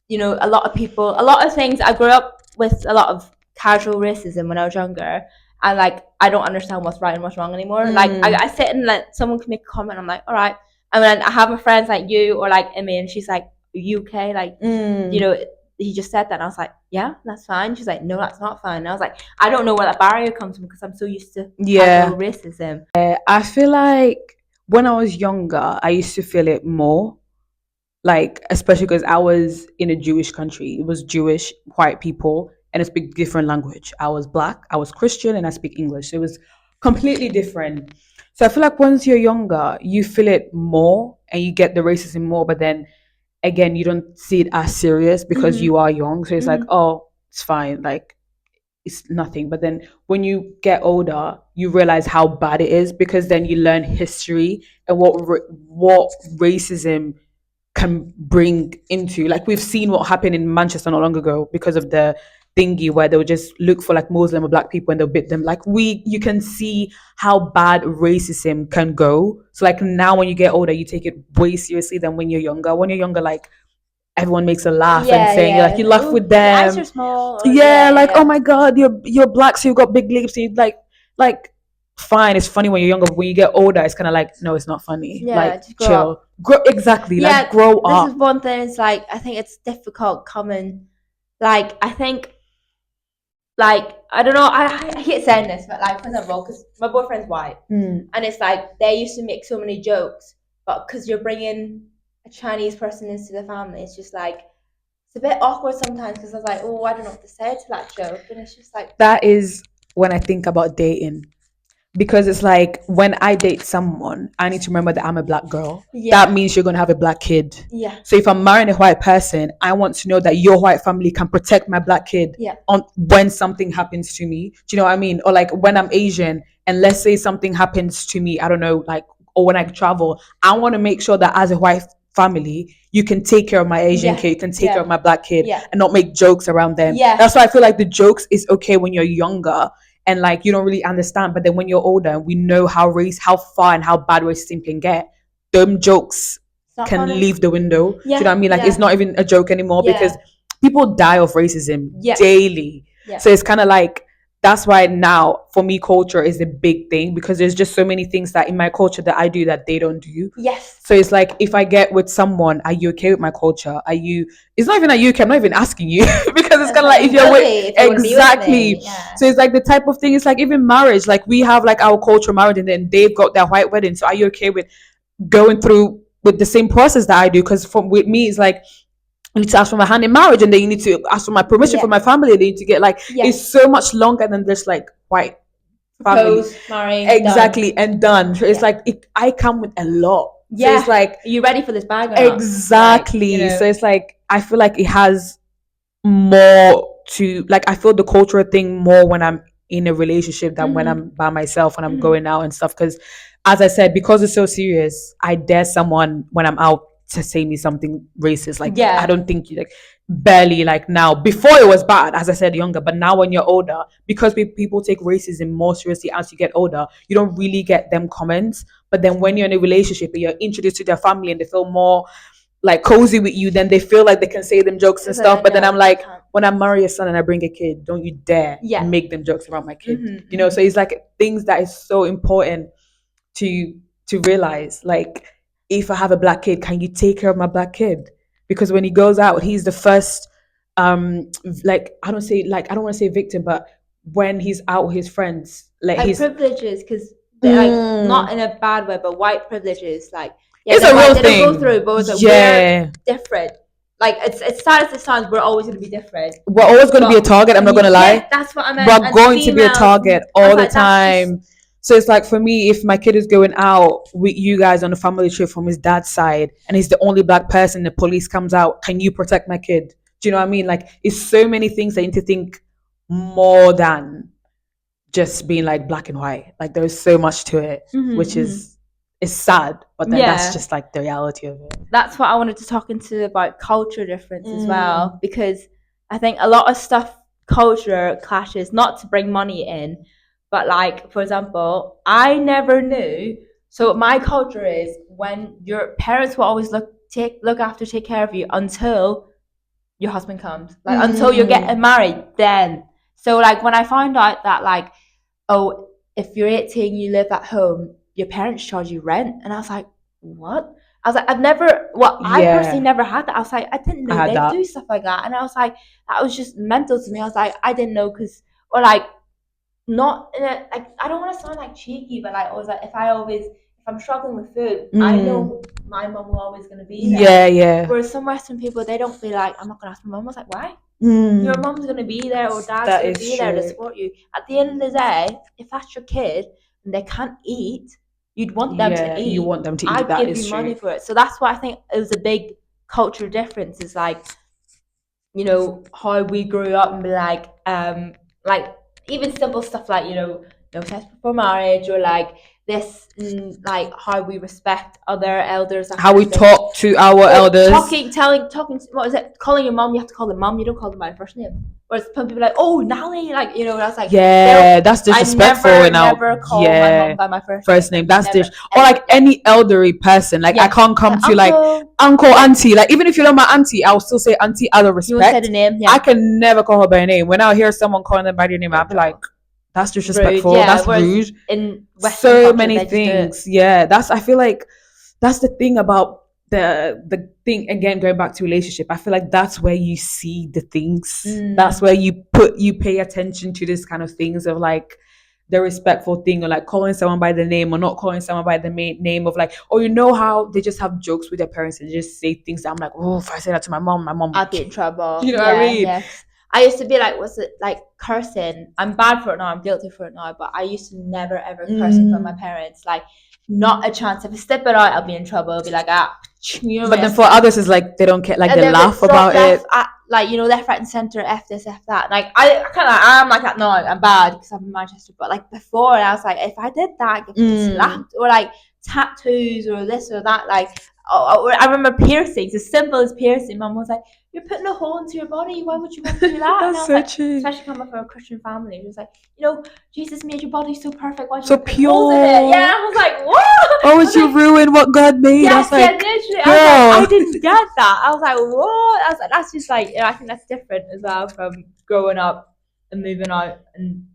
a lot of things. I grew up with a lot of casual racism when I was younger. And, like, I don't understand what's right and what's wrong anymore. Like, I sit and let someone make a comment. I'm like, all right. And then I have my friends like you or like Emmy, and she's like, are you okay? Like, he just said that. And I was like, yeah, that's fine. She's like, no, that's not fine. And I was like, I don't know where that barrier comes from because I'm so used to casual racism. I feel like when I was younger, I used to feel it more. Like, especially because I was in a Jewish country. It was Jewish, white people, and I speak different language. I was Black, I was Christian, and I speak English. So it was completely different. So I feel like once you're younger, you feel it more and you get the racism more. But then again, you don't see it as serious because you are young. So it's like, oh, it's fine. Like, it's nothing. But then when you get older, you realize how bad it is, because then you learn history and what racism can bring into. Like, we've seen what happened in Manchester not long ago because of the thingy where they'll just look for like Muslim or Black people and they'll bit them. Like, you can see how bad racism can go. So like, now when you get older, you take it way seriously than when you're younger. When you're younger, like, everyone makes a laugh and saying, like, you laugh with them. Your eyes are small. Oh my God, you're Black, so you've got big lips. So you like fine, it's funny when you're younger, but when you get older, it's kind of like, no, it's not funny. Like, chill. Grow, exactly. Like, grow up. This is one thing. It's like, I think it's difficult coming. Like, I think, like, I don't know. I hate saying this, but like, for example, because my boyfriend's white, and it's like they used to make so many jokes, but because you're bringing a Chinese person into the family, it's just like, it's a bit awkward sometimes, because I was like, oh, I don't know what to say to that joke, and it's just like, that is when I think about dating. Because it's like, when I date someone, I need to remember that I'm a Black girl. That means you're going to have a Black kid. So if I'm marrying a white person, I want to know that your white family can protect my Black kid on when something happens to me. Do you know what I mean? Or like, when I'm Asian and let's say something happens to me, I don't know, like, or when I travel, I want to make sure that as a white family, you can take care of my Asian kid, you can take care of my Black kid, and not make jokes around them. That's why I feel like the jokes is okay when you're younger and like, you don't really understand. But then when you're older, we know how far and how bad racism can get. Them jokes can leave the window. Do you know what I mean? Like, it's not even a joke anymore because people die of racism daily. So it's kind of like, that's why now for me culture is a big thing, because there's just so many things that in my culture that I do that they don't do. Yes. So it's like, if I get with someone, are you okay with my culture? Are you, it's not even are you okay, I'm not even asking you because it's kind of like, if you're with, if you want to be with exactly. me, yeah. So it's like the type of thing, it's like even marriage, like we have like our culture marriage, and then they've got their white wedding. So are you okay with going through with the same process that I do? Because from with me, it's like, I need to ask for my hand in marriage, and then you need to ask for my permission from my family. They need to get like, it's so much longer than just like white family. Propose, marry, Exactly, done. and done. So it's like I come with a lot. Yeah. So it's like, are you ready for this bag or exactly. Like, you know. So it's like, I feel like it has more to, like, I feel the cultural thing more when I'm in a relationship than when I'm by myself, when I'm going out and stuff. Because as I said, because it's so serious, I dare someone when I'm out to say me something racist. Like, I don't think you, like, barely, like, now. Before it was bad, as I said, younger, but now when you're older, because people take racism more seriously as you get older, you don't really get them comments. But then when you're in a relationship and you're introduced to their family and they feel more like cozy with you, then they feel like they can say them jokes and stuff. But then I'm like, when I marry a son and I bring a kid, don't you dare make them jokes about my kid. You know, so it's like things that is so important to realize. Like, if I have a black kid, can you take care of my black kid? Because when he goes out, he's the first like, I don't want to say victim, but when he's out with his friends, like his privileges, because like, not in a bad way, but white privileges, like, it's a real they thing. don't go through it, but we're different. Like, it's sad as it sounds, we're always going to be different. We're always going to be a target. I'm not going to lie. Yeah, that's what I meant. We're going to be a target all the time. So it's like, for me, if my kid is going out with you guys on a family trip from his dad's side, and he's the only black person, the police comes out, can you protect my kid? Do you know what I mean? Like, it's so many things that you need to think more than just being like black and white. Like, there's so much to it, which is sad, but then that's just like the reality of it. That's what I wanted to talk into about culture difference as well, because I think a lot of stuff, culture clashes, not to bring money in, but like, for example, I never knew. So my culture is, when your parents will always look after, take care of you until your husband comes, like until you're getting married. Then, so like, when I found out that, like, oh, if you're 18, you live at home, your parents charge you rent, and I was like, what? I was like, I personally never had that. I was like, I didn't know they do stuff like that, and I was like, that was just mental to me. I was like, I didn't know, because, or like, not in a, like, I don't want to sound like cheeky, but like, I was like, if I'm struggling with food, I know my mom will always going to be there. Yeah. Whereas some Western people, they don't feel like, I'm not going to ask my mom. I was like, why? Your mom's going to be there, or dad's going to be there to support you. At the end of the day, if that's your kid and they can't eat, you'd want them to eat. You want them to eat. I'd give you money for it. So that's why I think it was a big cultural difference. Is like, how we grew up, and be like even simple stuff like, no sex before marriage, or like this, like how we respect other elders, how we talk to our elders, talking, what is it, calling your mom, you have to call them mom, you don't call them by their first name. Whereas some people are like, oh, Nally, like, I was like, that's disrespectful. I never call my mom by my first name. That's or like any elderly person, like, I can't come to like uncle, auntie, like, even if you know my auntie, I'll still say auntie out of respect. You won't say the name. I can never call her by her name. When I hear someone calling them by their name, I'll be like, that's disrespectful. That's rude. In Western so culture, many things. I feel like that's the thing about the thing, again, going back to relationship. I feel like that's where you see the things. That's where you pay attention to this kind of things, of like the respectful thing, or like calling someone by the name, or not calling someone by the name, of like, or how they just have jokes with their parents and just say things that I'm like, oh, if I say that to my mom I'll get in trouble. You know what I mean? Yes. I used to be like, was it like cursing? I'm bad for it now. I'm guilty for it now. But I used to never ever curse in front of my parents. Like, not a chance. If I step it out, I'll be in trouble. I'll be like, But then for others, it's like they don't care. Like, they laugh about it. Like, left, right, and center. F this, F that. Like, I am like that now. I'm bad because I'm in Manchester. But like before, I was like, if I did that, I'd get slapped. Or like tattoos, or this or that. Like, I remember piercings, as simple as piercing. Mum was like, you're putting a hole into your body. Why would you want to do that? That's so like, true. Especially coming from a Christian family. It was like, Jesus made your body so perfect. Why so pure. Holes in it? Yeah, I was like, what? Oh, would you ruin what God made? Yes, like, literally. I didn't get that. I was like, what? I was like, that's just like, I think that's different as well from growing up and moving out and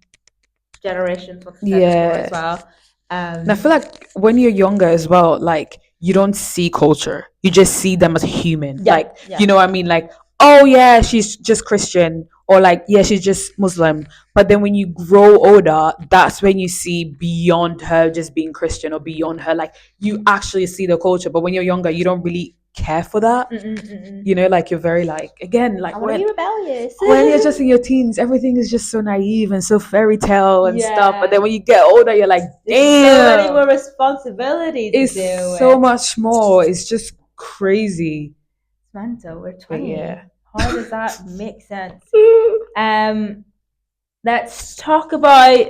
generations what they said before as Yeah. well. And I feel like when you're younger as well, like you don't see culture. You just see them as human. Yeah, Like, yeah. you know what I mean? Like, oh yeah, she's just Christian. Or like, yeah, she's just Muslim. But then when you grow older, that's when you see beyond her just being Christian or beyond her. Like you actually see the culture. But when you're younger, you don't really care for that. You know, like you're very like again, I like want to be rebellious. when you're just in your teens, everything is just so naive and so fairy tale and stuff. But Yeah. then when you get older, you're like, There's so many more damn, responsibilities to it's deal so with. much more. It's just crazy. Samantha, we're But 20. yeah. How does that make sense? Let's talk about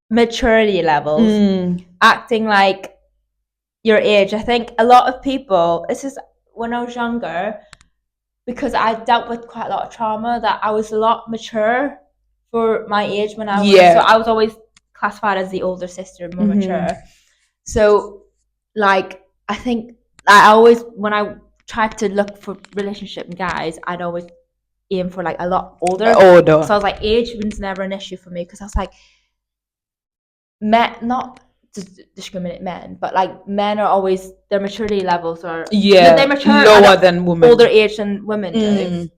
maturity levels. Acting like your age. I think a lot of people, this is when I was younger, because I dealt with quite a lot of trauma, that I was a lot mature for my age when I was. Yeah. So I was always classified as the older sister, more mature. So, like, I think I always, when I tried to look for relationship and guys, I'd always aim for like a lot older. Older. So I was like, age was never an issue for me because I was like, men, not to discriminate men, but like men are always, their maturity levels are they mature lower than women. older age than women do.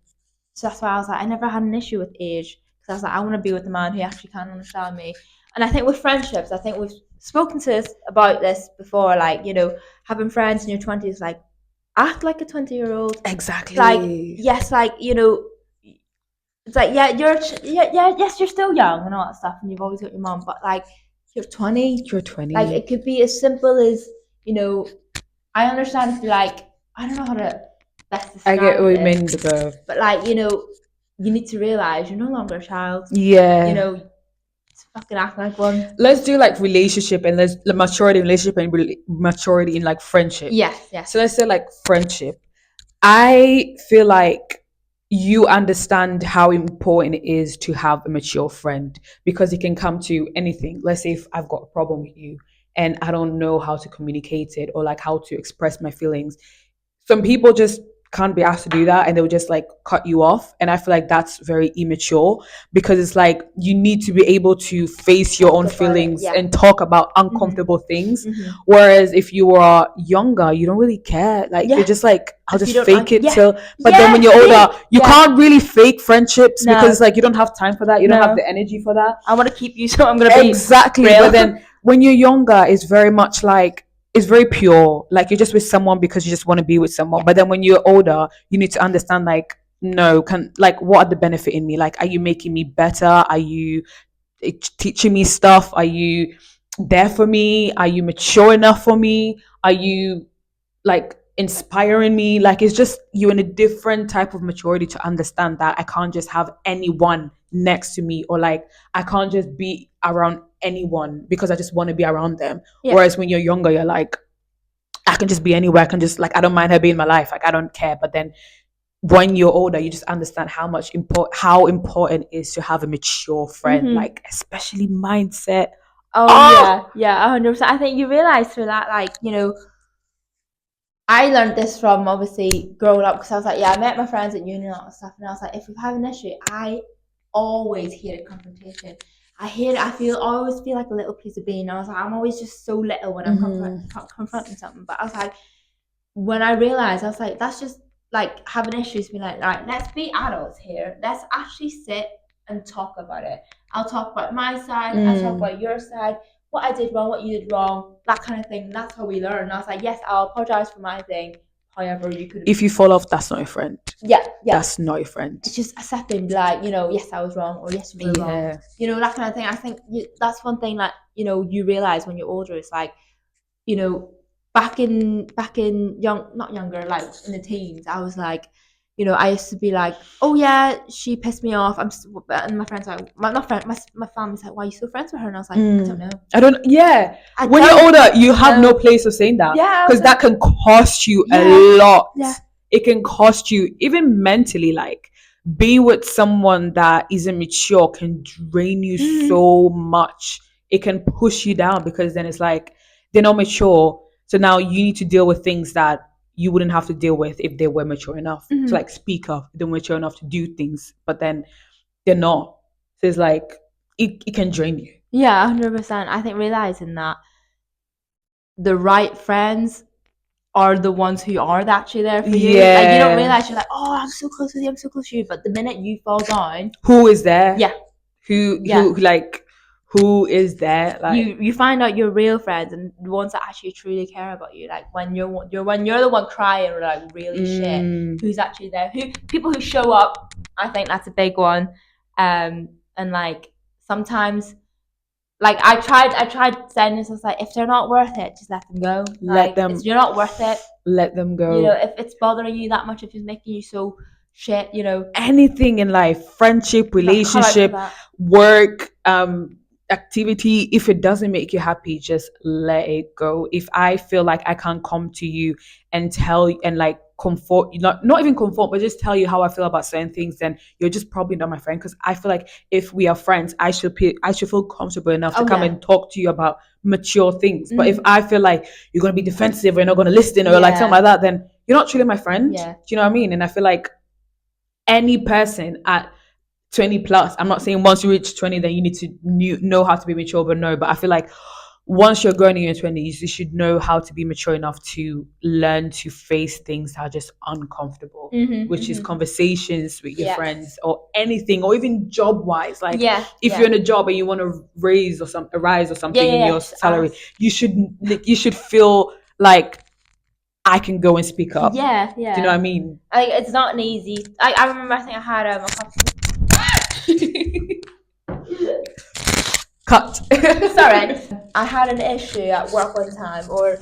So that's why I was like, I never had an issue with age because I was like, I want to be with a man who actually can understand me. And I think with friendships, I think we've spoken to us about this before, like, you know, having friends in your 20s, like, act like a 20-year-old. Exactly. Like, yes, like, you know, it's like, yeah, yes, you're still young and all that stuff, and you've always got your mom, but like, you're 20. You're 20. Like, it could be as simple as, you know, I understand if you're like, I don't know how to best describe I get what you this, mean though. but like, you know, you need to realize you're no longer a child. Yeah. You know, fucking act like one. Let's do like relationship and let's like, maturity in relationship and maturity in like friendship. Yes, yes. So let's say like friendship. I feel like you understand how important it is to have a mature friend because it can come to anything. Let's say if I've got a problem with you and I don't know how to communicate it or like how to express my feelings. Some people just can't be asked to do that and they'll just like cut you off. And I feel like that's very immature because it's like you need to be able to face your own feelings and talk about uncomfortable things. Whereas if you are younger, you don't really care. Like you're just like, I'll just fake it till but then when you're older, you can't really fake friendships because like you don't have time for that. You don't have the energy for that. I want to keep you, so I'm gonna be exactly real. But then when you're younger, it's very much like it's very pure. Like you're just with someone because you just want to be with someone. But then when you're older, you need to understand like, no, can like what are the benefit in me? Like, are you making me better? Are you teaching me stuff? Are you there for me? Are you mature enough for me? Are you like inspiring me? Like it's just you're in a different type of maturity to understand that I can't just have anyone next to me or like I can't just be around anyone because I just want to be around them. Whereas when you're younger, you're like, I can just be anywhere. I can just like I don't mind her being in my life. Like I don't care. But then when you're older, you just understand how important it is to have a mature friend, like especially mindset. Yeah, 100%. I think you realize through that, like, you know, I learned this from obviously growing up because I was like, yeah, I met my friends at uni and all that stuff, and I was like, if we have an issue, I always hated confrontation. I hate it. I always feel like a little piece of bean. I was like, I'm always just so little when I'm confronting something. But I was like, when I realized, I was like, that's just like having issues. Being like, right, let's be adults here. Let's actually sit and talk about it. I'll talk about my side. I'll talk about your side. What I did wrong, what you did wrong, that kind of thing. That's how we learn. And I was like, yes, I'll apologize for my thing. However, you could. If you fall off, that's not a friend. Yeah. That's not a friend. It's just accepting, like, you know, yes, I was wrong, or yes, you were wrong. You know, that kind of thing. I think that's one thing that, you know, you realize when you're older. It's like, you know, back in not younger, like in the teens, I was like, you know, I used to be like, oh yeah, she pissed me off. And my friends are like, my family's like, why are you still friends with her? And I was like, I don't know. When you're older, you have no place of saying that. Because that can cost you a lot. It can cost you even mentally, like being with someone that isn't mature can drain you so much. It can push you down because then it's like they're not mature. So now you need to deal with things that you wouldn't have to deal with if they were mature enough to like speak up. They're mature enough to do things, but then they're not. So it's like it can drain you. Yeah, 100%. I think realizing that the right friends are the ones who are actually there for you. Like you don't Yeah. realize you're like, oh, I'm so close with you, I'm so close to you. But the minute you fall down, Who is there? yeah, Who yeah, who is there? Like, you find out your real friends and the ones that actually truly care about you. Like when you're the one crying or like really shit, who's actually there? Who people who show up. I think that's a big one. And like sometimes. Like I tried saying this. I was like, if they're not worth it, just let them go. let Like them if you're not worth it, let them you know, go. if it's bothering you that much, if it's making you so shit, you know, Anything in life, friendship, not cut out for relationship, that. work, activity, if it doesn't make you happy, just let it go. If I feel like I can't come to you and tell you and like comfort you, not even comfort, but just tell you how I feel about certain things, then you're just probably not my friend. Because I feel like if we are friends, I should feel comfortable enough to Oh come yeah. and talk to you about mature things. But if Mm. I feel like you're gonna be defensive or you're not gonna listen or like something Yeah. like that, then you're not truly my friend. Yeah. Do you know what I mean? And I feel like any person at 20 plus, I'm not saying once you reach 20 then you need to know how to be mature, but no, but I feel like once you're growing in your 20s, you should know how to be mature enough to learn to face things that are just uncomfortable, which is conversations with your Yeah. friends or anything, or even job wise. Like Yeah. if Yeah. you're in a job and you want to a rise or Yeah. something in Yeah. your Just salary, ask. you should feel like I can go and speak up. Yeah. Do you know what I Yeah. mean? Like it's not an easy. I remember. I think I had a Cut. sorry. I had an issue at work one time, or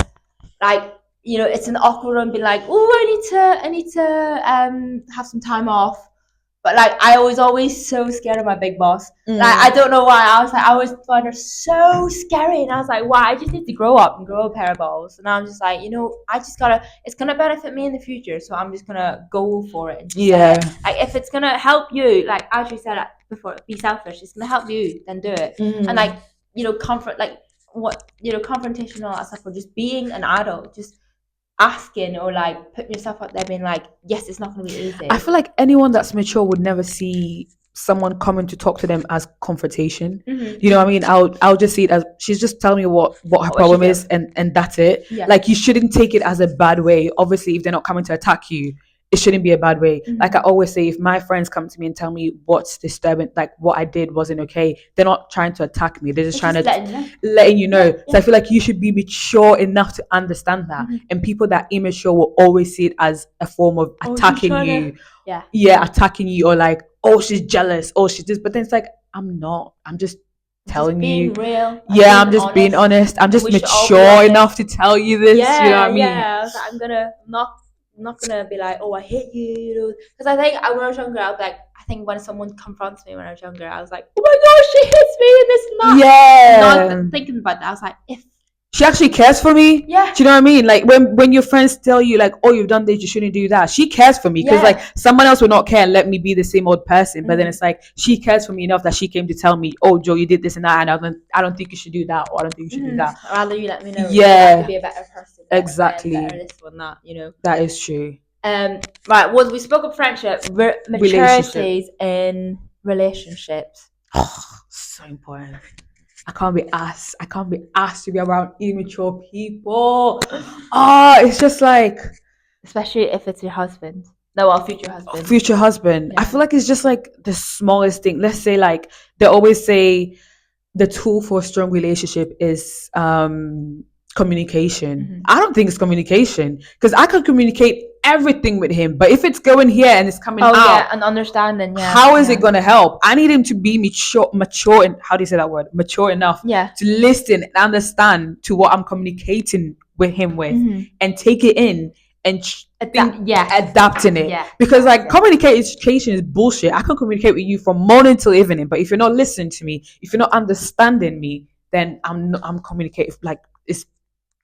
like you know, it's an awkward one. Be like, oh, I need to have some time off. But like, I was always so scared of my big boss. Like, I don't know why. I always find her so scary, and I was like, why? I just need to grow up and grow a pair of balls. And I'm just like, you know, I just gotta. It's gonna benefit me in the future, so I'm just gonna go for it and just say Yeah. it. Like, if it's gonna help you, like as you said before, be selfish. It's gonna help you, then do it. And like, you know, comfort, like what you know, confrontation and all that stuff, or just being an adult, just asking or like putting yourself out there being like, yes, it's not going to be easy. I feel like anyone that's mature would never see someone coming to talk to them as confrontation. You know what I mean? I'll just see it as she's just telling me what her problem is, and that's it. Yeah. Like you shouldn't take it as a bad way. Obviously, if they're not coming to attack you, it shouldn't be a bad way. Like I always say, if my friends come to me and tell me what's disturbing, like what I did wasn't okay, they're not trying to attack me. They're just trying to letting you know. So I feel like you should be mature enough to understand that. And people that immature will always see it as a form of attacking you. Yeah, attacking you, or like, oh, she's jealous, oh, she's this. But then it's like, I'm not. I'm just telling you. Real. Yeah, I'm just being honest. I'm just mature enough to tell you this. You know what I mean? Yeah. I was like, I'm not gonna be like, oh, I hate you, you know, because I think when I was younger, I was like, I think when someone confronts me when I was younger, I was like, oh my gosh, she hits me and this and that. Yeah. Not thinking about that, I was like, if she actually cares for me. Yeah. Do you know what I mean? Like when your friends tell you like, oh, you've done this, you shouldn't do that. She cares for me because like someone else would not care and let me be the same old person. But then it's like she cares for me enough that she came to tell me, oh, Joe, you did this and that, and I don't think you should do that, or I don't think you should do that. Rather you let me know. Yeah. To be a better person. Exactly. Better this one, that, you know. That is true. Right. Well, we spoke of friendship, maturities in relationships. So important. I can't be asked to be around immature people. It's just like, especially if it's your husband. No, well, future husband. Future husband. Yeah. I feel like it's just like the smallest thing. Let's say like they always say the tool for a strong relationship is communication. I don't think it's communication, because I can communicate everything with him, but if it's going here and it's coming out, yeah, and understanding, how is it going to help? I need him to be mature, and how do you say that word? Mature enough to listen and understand to what I'm communicating with him with, and take it in and adapting it. Because like communication is bullshit. I can communicate with you from morning till evening, but if you're not listening to me, if you're not understanding me, then I'm communicating like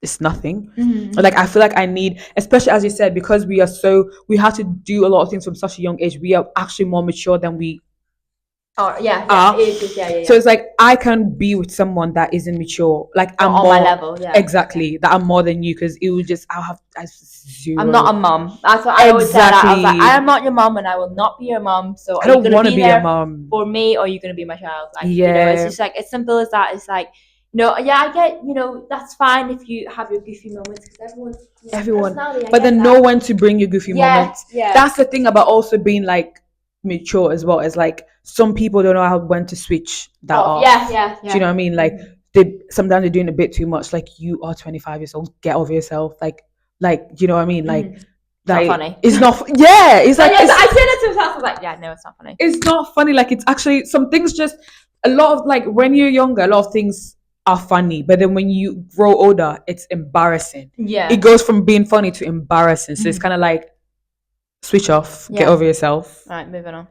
it's nothing. Like I feel like I need, especially as you said, because we have to do a lot of things from such a young age, we are actually more mature than we Oh yeah, yeah, are. age is, yeah, yeah, So yeah. it's like I can be with someone that isn't mature. Like Or I'm on my more level, yeah, yeah. exactly that I'm more than you because it would just I'll have I'm not zero. a mum. That's what I always said. I was like, I Exactly. am not your mum, and I will not be your mum. So, I are you don't gonna want to be be a there mom. for me, or are you gonna be my child? Like, it's Yeah, just like as simple as that. It's like, yeah, I get, that's fine if you have your goofy moments because everyone's everyone. personality. I But get then know that. when to bring your goofy Yeah, moments. yeah. That's the thing about also being like mature as well. Is like some people don't know how when to switch that Off. Yeah, off. yeah, Do you yeah. know what I mean? Like Mhm. they sometimes they're doing a bit too much. Like you are 25 years old. Get over yourself. Like you know what I mean? Mhm. It's not Like funny. it's not. Yeah, it's But like yes, I said it to myself. I was like, yeah, no, it's not funny. it's not funny. Like it's actually some things just a lot of like when you're younger, a lot of things are funny, but then when you grow older, it's embarrassing. It Yeah. goes from being funny to embarrassing. So it's Mhm. kind of like switch off, get Yeah. over yourself. All right, moving on.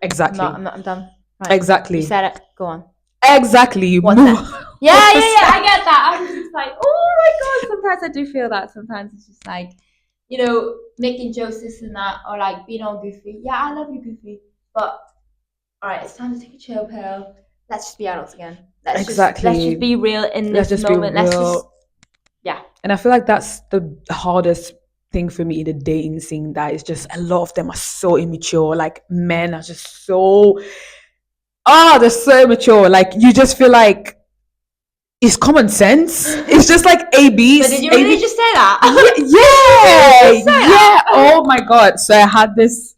Exactly, I'm done. Right. You exactly, said it. Go on. exactly. You What's move. next? Yeah, yeah, yeah. I get that. I'm just like, oh my god. Sometimes I do feel that. Sometimes it's just like, making jokes, this and that, or like being all goofy. Yeah, I love you, goofy. But all right, it's time to take a chill pill. Let's just be adults again. Let's just Exactly. be real in Let's this just be moment. Let's just real. yeah. And I feel like that's the hardest thing for me in the dating scene. That is just a lot of them are so immature. Like men are just so they're so immature. Like you just feel like it's common sense. It's just like So did you A really B. just say that? Yeah, did you really yeah, just say yeah. that? Oh my god. So I had this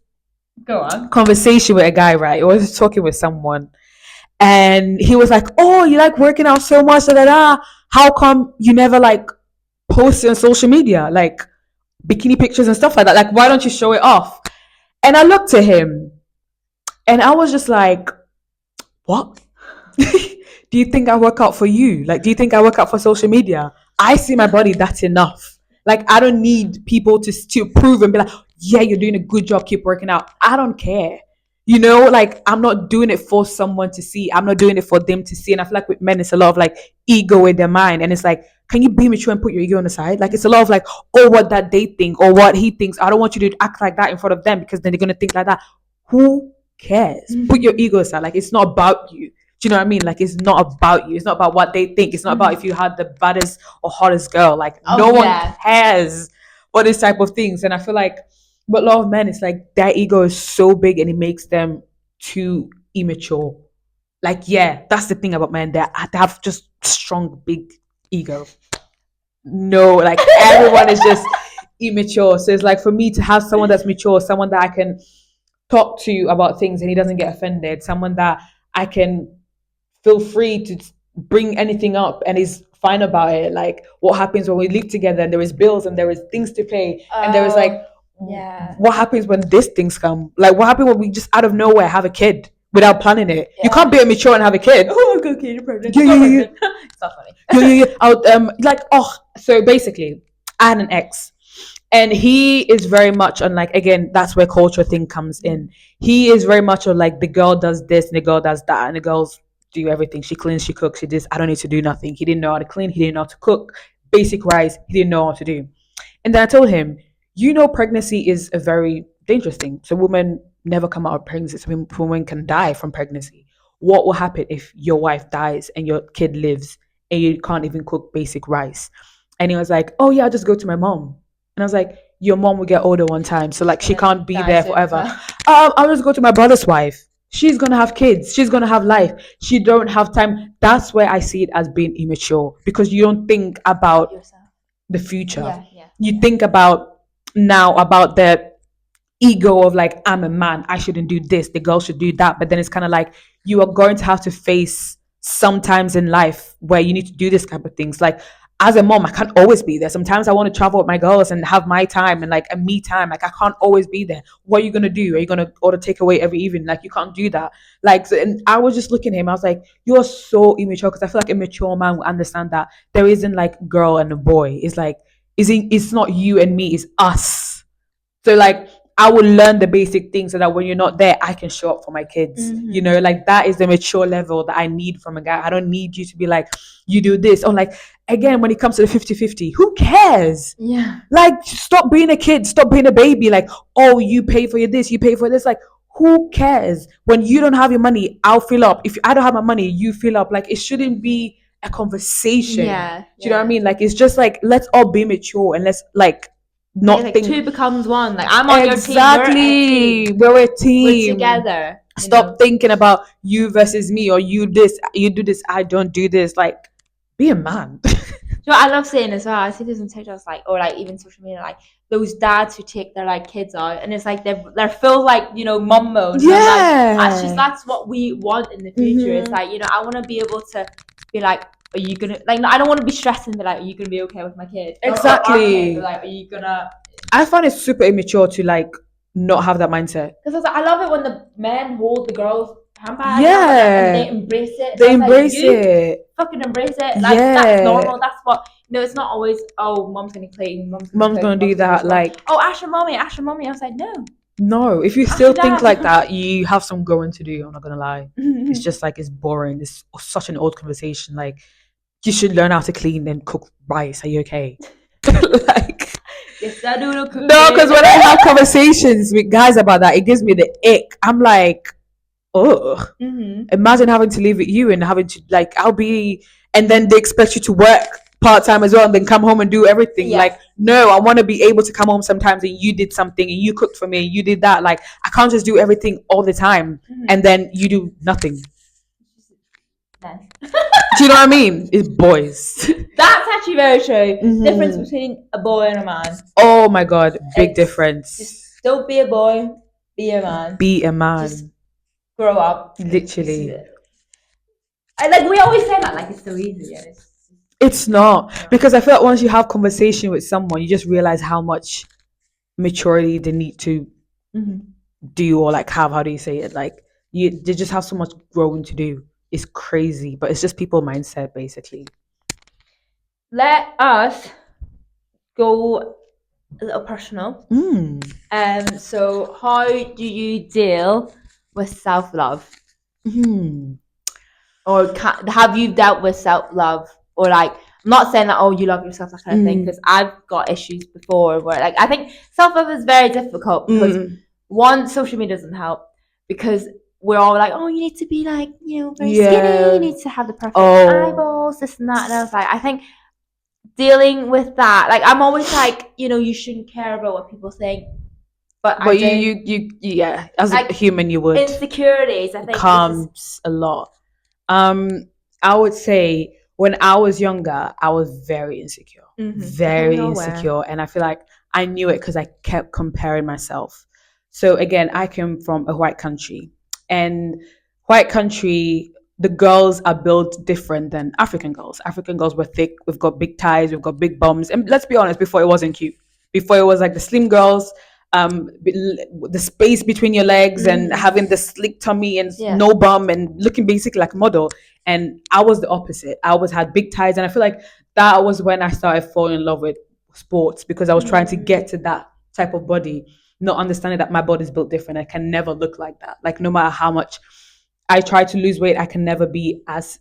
Go on. conversation with a guy, right? I was talking with someone and he was like, "Oh, you like working out so much, da da da. How come you never like post it on social media, like bikini pictures and stuff like that? Like, why don't you show it off?" And I looked at him and I was just like, "What? Do you think I work out for you? Like, do you think I work out for social media? I see my body, that's enough. Like, I don't need people to prove and be like, yeah, you're doing a good job, keep working out. I don't care. You know, like I'm not doing it for someone to see. I'm not doing it for them to see. And I feel like with men, it's a lot of like ego in their mind. And it's like, can you be mature and put your ego on the side? Like it's a lot of like, oh, what that they think or what he thinks. I don't want you to act like that in front of them because then they're gonna think like that. Who cares? Put your ego aside. Like it's not about you. Do you know what I mean? Like it's not about you. It's not about what they think. It's not about if you had the baddest or hottest girl. Like Oh no one yeah. cares for this type of things. And I feel like but a lot of men, it's like their ego is so big and it makes them too immature. Like, yeah, that's the thing about men. They have just strong, big ego. No, like everyone is just immature. So it's like for me to have someone that's mature, someone that I can talk to about things and he doesn't get offended, someone that I can feel free to bring anything up and is fine about it. Like what happens when we live together and there is bills and there is things to pay and there is like Yeah. what happens when these things come? Like what happens when we just out of nowhere have a kid without planning it? You can't be immature and have a kid. Oh, okay, you're pregnant. Yeah, yeah, yeah, yeah. It's not funny. Yeah. Like so basically, I had an ex, and he is very much on like again that's where culture thing comes in. He is very much on like the girl does this and the girl does that and the girls do everything. She cleans, she cooks, she does. I don't need to do nothing. He didn't know how to clean. He didn't know how to cook. Basic rice. He didn't know how to do. And then I told him, you know, pregnancy is a very dangerous thing. So women never come out of pregnancy. So women can die from pregnancy. What will happen if your wife dies and your kid lives and you can't even cook basic rice? And he was like, oh yeah, I'll just go to my mom. And I was like, your mom will get older one time, so like And she then can't be die there soon. forever. I'll just go to my brother's wife. She's gonna have kids. She's gonna have life. She don't have time. That's where I see it as being immature because you don't think about Yourself. the future. Yeah, yeah. You think about now about the ego of like I'm a man, I shouldn't do this, the girl should do that. But then it's kind of like you are going to have to face sometimes in life where you need to do this type of things. Like as a mom, I can't always be there. Sometimes I want to travel with my girls and have my time and like a me time. Like I can't always be there. What are you gonna do? Are you gonna order takeaway every evening? Like you can't do that. Like so, and I was just looking at him. I was like, you're so immature because I feel like a mature man will understand that there isn't like girl and a boy. It's like it's not you and me. It's us. So like I will learn the basic things so that when you're not there, I can show up for my kids. You know, like that is the mature level that I need from a guy. I don't need you to be like, you do this. Or like, again, when it comes to the 50-50, who cares? Yeah. Like, stop being a kid, stop being a baby. Like, oh, you pay for your this, you pay for this. Like, who cares? When you don't have your money, I'll fill up. If I don't have my money, you fill up. Like, it shouldn't be a conversation. Yeah, Do you know what I yeah. mean? Like, it's just like, let's all be mature and let's like Like, not think two becomes one. Like, I'm on your team. We're a exactly. team. We're a We're team. together. Stop thinking about you versus me, or you this, you do this, I don't do this. Like, be a man. So I love seeing as well. I see this on TikToks, like, or like even social media, like those dads who take their like kids out, and it's like they're full like mum mode. And I'm like, that's what we want in the future. It's like I want to be able to be like, are you gonna like? I don't want to be stressed and be like, are you gonna be okay with my kid? Or our kid, like, are you gonna? I find it super immature to like not have that mindset. Because I love it when the men hold the girls handbag, Yeah, and they embrace it. they So embrace like, it. Fucking embrace it. Like, that's normal. That's what it's not always, oh, mom's gonna clean, mom's gonna do that. Like, oh, ask your mommy. I was like, no, if you ask still your think dad. like that, you have some growing to do. I'm not gonna lie. It's just like, it's boring. It's such an old conversation. Like, you should learn how to clean and cook rice. Are you okay? Like, Yes, I do the cooking. no, because when I have conversations with guys about that, it gives me the ick. I'm like, oh, imagine having to live with you and having to like, and then they expect you to work part-time as well and then come home and do everything. Yeah. Like, no, I want to be able to come home sometimes and you did something and you cooked for me and you did that. Like, I can't just do everything all the time and then you do nothing. Do you know what I mean? It's boys. That's actually very true. Difference between a boy and a man. Oh my god, big difference. Just don't be a boy, be a man. Be a man. Just grow up. Literally. Like, we always say that, like, it's so easy. Yeah. It's not. Because I feel like once you have conversation with someone, you just realize how much maturity they need to do, or like have, how do you say it? Like, they just have so much growing to do. It's crazy, but it's just people mindset basically. Let us go a little personal. So how do you deal with self-love? Or have you dealt with self-love? Or like, I'm not saying that, oh, you love yourself, that kind of thing, because I've got issues before where, like, I think self-love is very difficult because one, social media doesn't help, because we're all like, oh, you need to be like, very skinny, you need to have the perfect eyeballs, this and that. And I was like, I think dealing with that, like, I'm always like, you shouldn't care about what people think. But yeah, as like, a human, you would. Insecurities, I think, comes a lot. I would say when I was younger, I was very insecure, very insecure, and I feel like I knew it because I kept comparing myself. So again, I came from a white country, and white country, the girls are built different than African girls. African girls were thick, we've got big thighs, we've got big bums, and let's be honest, before it wasn't cute. Before it was like the slim girls, the space between your legs and having the slick tummy and no bum and looking basically like a model. And I was the opposite. I always had big thighs, and I feel like that was when I started falling in love with sports, because I was trying to get to that type of body, not understanding that my body's built different. I can never look like that. Like, no matter how much I try to lose weight, I can never be as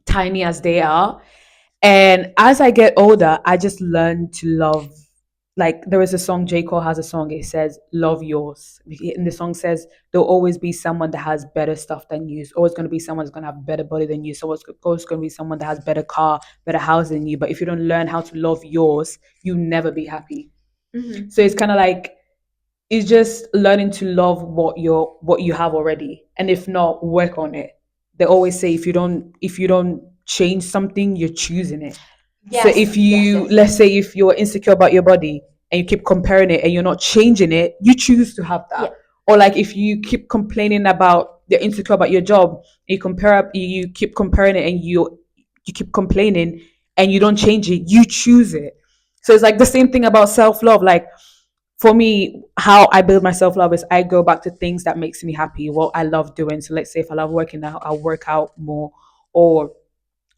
tiny as they are. And as I get older, I just learn to love. Like, there is a song, J. Cole has a song, it says, love yours. And the song says, there'll always be someone that has better stuff than you. It's always going to be someone that's going to have better body than you. So it's always going to be someone that has better car, better house than you. But if you don't learn how to love yours, you'll never be happy. So it's kind of like, it's just learning to love what you have already. And if not, work on it. They always say, if you don't change something, you're choosing it. Yes, so if you, let's say, if you're insecure about your body and you keep comparing it and you're not changing it, you choose to have that. Yeah. Or like, if you keep complaining about, you're insecure about your job, and you keep comparing it and you keep complaining and you don't change it, you choose it. So it's like the same thing about self-love. Like, for me, how I build my self-love is I go back to things that makes me happy, what I love doing. So let's say if I love working out, I'll work out more. Or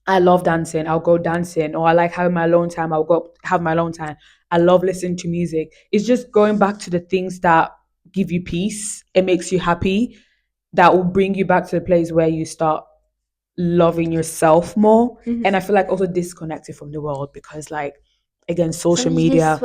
I love dancing, I'll go dancing. Or I like having my alone time, I'll go have my alone time. I love listening to music. It's just going back to the things that give you peace, it makes you happy, that will bring you back to the place where you start loving yourself more. And I feel like also disconnected from the world, because like, again, social media,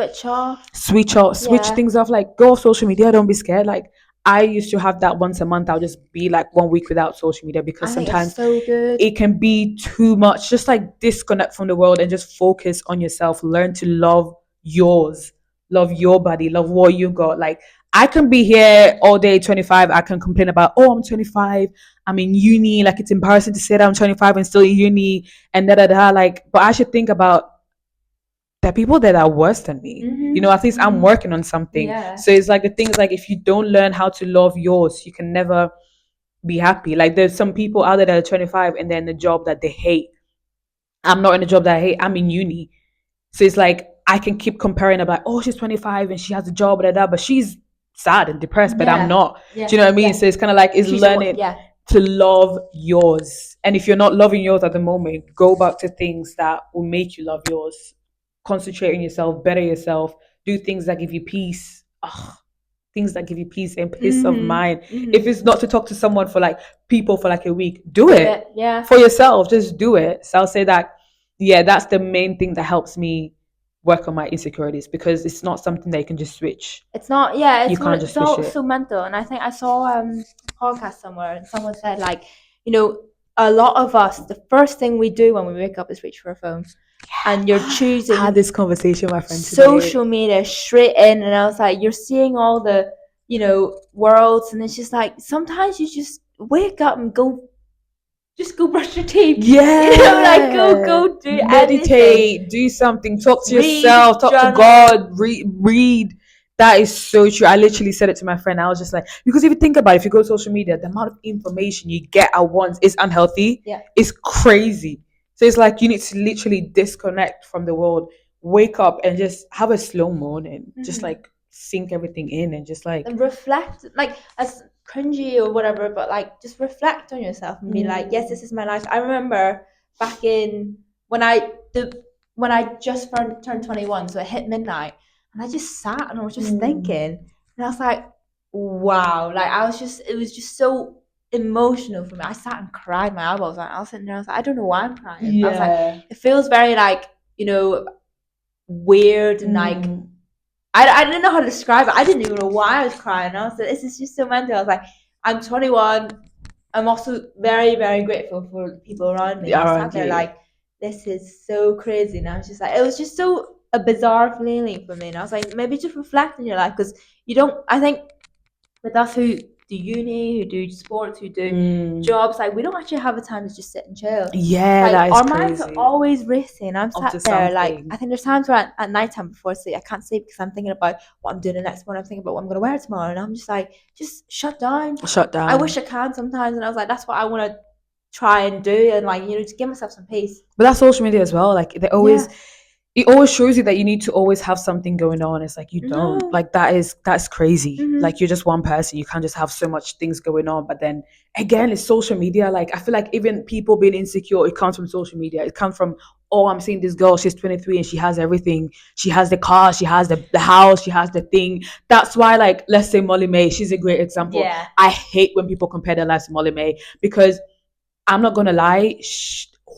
switch things off, like, go off social media, don't be scared. Like, I used to have that once a month. I'll just be like 1 week without social media because I think it's sometimes so good. it can be too much. Just like disconnect from the world and just focus on yourself. Learn to love yours, love your body, love what you got. Like I can be here all day 25. I can complain about, oh, I'm 25. I'm in uni. Like it's embarrassing to say that I'm 25 and still in uni and da da da. Like, but I should think about there are people that are worse than me. You know, at least I'm working on something. Yeah. So it's like the things like if you don't learn how to love yours, you can never be happy. Like there's some people out there that are 25 and they're in a job that they hate. I'm not in a job that I hate. I'm in uni. So it's like I can keep comparing about, oh, she's 25 and she has a job, blah, blah, but she's sad and depressed, but I'm Yeah. not. Yeah. Do you know what I mean? Yeah. So it's kind of like it's She's a learning yeah. to love yours. And if you're not loving yours at the moment, go back to things that will make you love yours. Concentrate on yourself, better yourself, do things that give you peace. Ugh, things that give you peace and peace of mind. If it's not to talk to someone for like people for like a week, do it Yeah. for yourself. Just do it. So I'll say that, yeah, that's the main thing that helps me work on my insecurities because it's not something that you can just switch. It's not. Yeah. You can't It's just switch all it. so mental. And I think I saw a podcast somewhere, and someone said like, you know, a lot of us, the first thing we do when we wake up is reach for our phone, and you're I had choosing this conversation with my friend today. social media straight in, and I was like, you're seeing all the, worlds, and it's just like sometimes you just wake up and go, just go brush your teeth. Yeah. Like go do meditate, anything. do something, talk to Read, yourself, talk to journal. God, read. That is so true. I literally said it to my friend. I was just like, because if you think about it, if you go to social media, the amount of information you get at once is unhealthy. Yeah. It's crazy. So it's like you need to literally disconnect from the world, wake up and just have a slow morning. Just like sink everything in and just like And reflect, like as cringy or whatever, but like just reflect on yourself and be like, yes, this is my life. I remember back in when I just turned 21, so it hit midnight, and I just sat and I was just thinking, and I was like, wow, like it was just so emotional for me. I sat and cried my elbows out. I was sitting there, I was like, I don't know why I'm crying. I was like, it feels very like, weird and like I didn't know how to describe it. I didn't even know why I was crying. I was like, this is just so mental. I was like, I'm 21. I'm also very, very grateful for the people around me. I sat there like, this is so crazy. And I was just like, it was just so a bizarre feeling for me. And I was like, maybe just reflect on your life because you don't, I think with us who do uni, who do sports, who do jobs, like we don't actually have a time to just sit and chill. Yeah, like that is our crazy. minds are always racing. I'm Up to sat there like something. I think there's times where at night time before sleep I can't sleep because I'm thinking about what I'm doing the next morning. I'm thinking about what I'm gonna wear tomorrow, and I'm just like, just shut down. Shut down. I wish I can sometimes, and I was like, that's what I want to try and do, and like just give myself some peace. But that's social media as well. Like they always, it always shows you that you need to always have something going on. It's like you don't. No. Like that's crazy. Like you're just one person. You can't just have so much things going on. But then again, it's social media. Like I feel like even people being insecure, it comes from social media. It comes from, oh, I'm seeing this girl, she's 23 and she has everything. She has the car, she has the house, she has the thing. That's why, like, let's say Molly May, she's a great example. Yeah. I hate when people compare their lives to Molly May because I'm not gonna lie,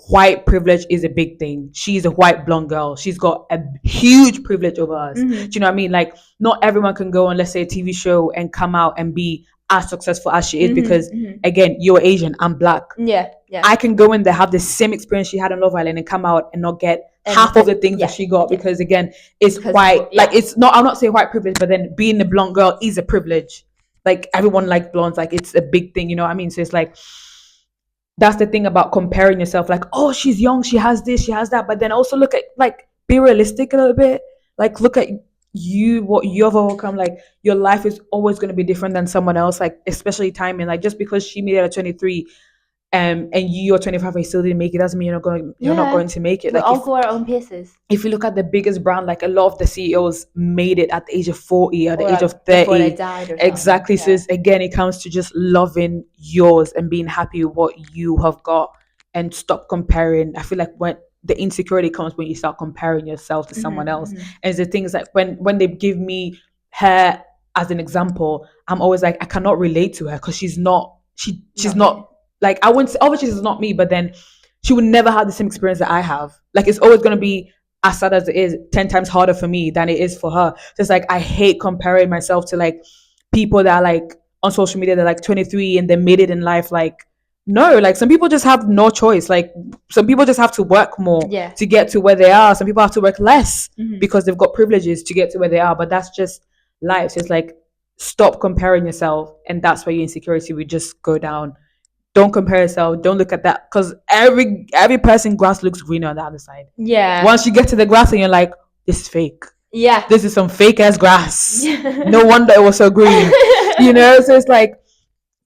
white privilege is a big thing. She's a white blonde girl. She's got a huge privilege over us. Do you know what I mean? Like, not everyone can go on, let's say, a TV show and come out and be as successful as she is because, again, you're Asian, I'm black. Yeah. I can go in there, have the same experience she had on Love Island and come out and not get half of the things that she got because, again, it's white. Like, it's not, I'm not saying white privilege, but then being a blonde girl is a privilege. Like, everyone likes blondes. Like, it's a big thing, you know what I mean? So it's like, that's the thing about comparing yourself. Like, oh, she's young, she has this, she has that. But then also look at, like, be realistic a little bit. Like, look at you, what you've overcome. Like, your life is always going to be different than someone else. Like, especially timing. Like, just because she made it at 23, and you're 25 and you still didn't make it doesn't mean you're not going to make it. We'll like all go our own paces. If you look at the biggest brand, like a lot of the CEOs made it at the age of 40 at the age of 30 before they died or exactly. So again, it comes to just loving yours and being happy with what you have got and stop comparing. I feel like when the insecurity comes when you start comparing yourself to someone else. And the things like when they give me her as an example, I'm always like, I cannot relate to her because she's not like, I wouldn't say, obviously she's not me, but then she would never have the same experience that I have. Like, it's always going to be as sad as it is, 10 times harder for me than it is for her. So it's like, I hate comparing myself to like people that are like on social media they're like 23 and they made it in life. Like, no, like some people just have no choice. Like some people just have to work more Yeah. to get to where they are. Some people have to work less Mhm. because they've got privileges to get to where they are. But that's just life. So it's like stop comparing yourself, and that's where your insecurity would just go down. Don't compare yourself. Don't look at that because every person grass looks greener on the other side. Yeah. Once you get to the grass and you're like, this is fake. Yeah. This is some fake ass grass. No wonder it was so green. So it's like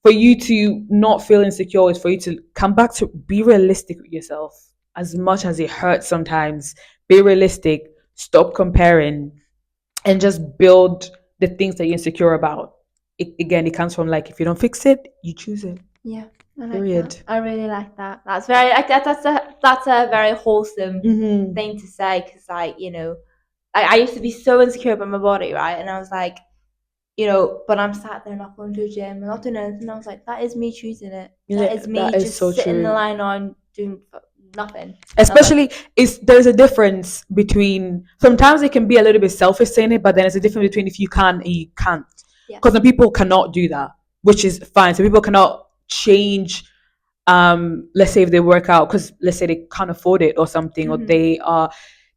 for you to not feel insecure is for you to come back to be realistic with yourself. As much as it hurts sometimes, be realistic. Stop comparing and just build the things that you're insecure about. Again, it comes from like if you don't fix it, you choose it. Yeah, I like Period. that. I really like that. That's very like that's a very wholesome Mm-hmm. thing to say because like I used to be so insecure about my body, right? And I was like, but I'm sat there not going to the gym, I'm not doing anything. I was like, that is me choosing it. That is me That is so just sitting in the true. line on doing nothing. Especially, there's a difference between sometimes it can be a little bit selfish saying it, but then there's a difference between if you can and you can't. Because some people cannot do that, which is fine. So people cannot change. Let's say if they work out, because let's say they can't afford it or something, or they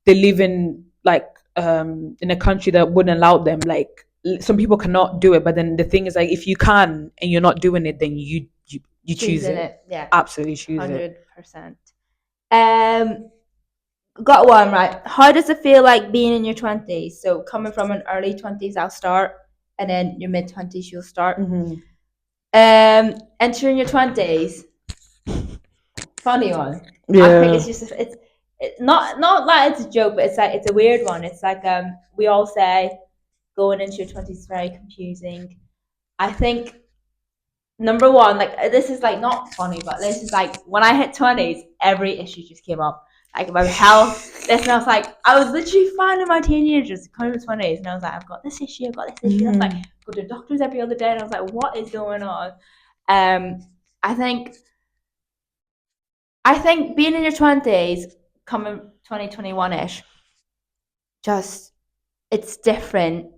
live in like in a country that wouldn't allow them. Like some people cannot do it, but then the thing is like if you can and you're not doing it, then you choose it. Yeah, Absolutely choose it. 100%. Got one right. How does it feel like being in your 20s? So coming from an early 20s, I'll start, and then your mid 20s, you'll start. Mm-hmm. Entering your 20s, funny one. Yeah. I think it's just it's not like it's a joke, but it's like it's a weird one. It's like we all say going into your 20s is very confusing. I think number one, like this is like not funny, but this is like when I hit 20s, every issue just came up. Like about health, this, and I was like, I was literally fine in my teenagers, coming to 20s, and I was like, I've got this issue, I've got this issue. I was like, go to doctors every other day, and I was like, what is going on? I think being in your 20s, coming 2021 ish, just it's different,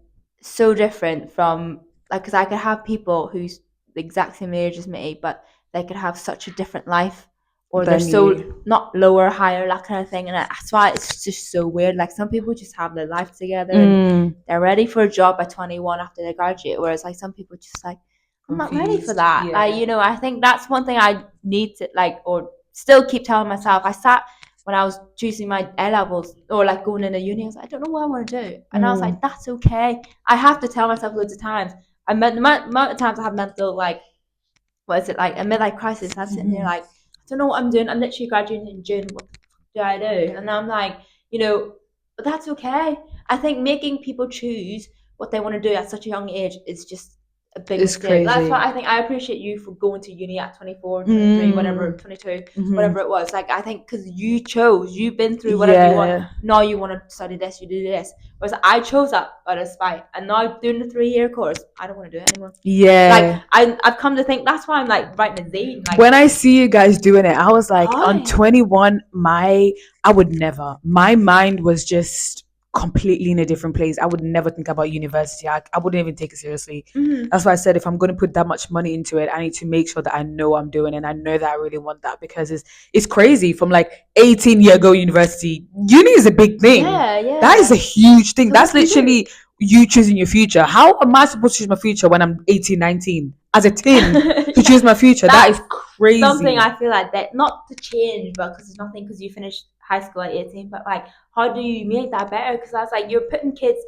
so different from like because I could have people who's the exact same age as me, but they could have such a different life, or they're so not lower, higher, that kind of thing, and that's why it's just so weird. Like some people just have their life together and they're ready for a job by 21 after they graduate, whereas like some people just like I'm not ready for that. Yeah. Like I think that's one thing I need to like or still keep telling myself. I sat when I was choosing my A levels or like going into uni, I was like, I don't know what I want to do. And I was like, that's okay. I have to tell myself loads of times. I meant the amount of times I have mental like what is it like a midlife crisis. And I'm sitting there like, I don't know what I'm doing. I'm literally graduating in June. What do I do? And I'm like, but that's okay. I think making people choose what they want to do at such a young age is just a big mistake. Crazy. That's why I think I appreciate you for going to uni at 24, 23, whatever, 22, whatever it was. Like I think because you've been through whatever you want. Now you want to study this, you do this. Whereas I chose that out of spite, and now doing the 3-year course, I don't want to do it anymore. Yeah, like I've come to think that's why I'm like writing a zine. Like, when I see you guys doing it, I was like, on 21, I would never. My mind was just completely in a different place. I would never think about university. I wouldn't even take it seriously. That's why I said if I'm going to put that much money into it, I need to make sure that I know I'm doing it and I know that I really want that because it's crazy. From like 18-year ago university, uni is a big thing. Yeah. That is a huge thing. So that's literally you choosing your future. How am I supposed to choose my future when I'm 18, 19? As a teen to choose my future. That is crazy. Something I feel like that not to change, but because it's nothing because you finished high school at 18, but like how do you make that better? Because I was like, you're putting kids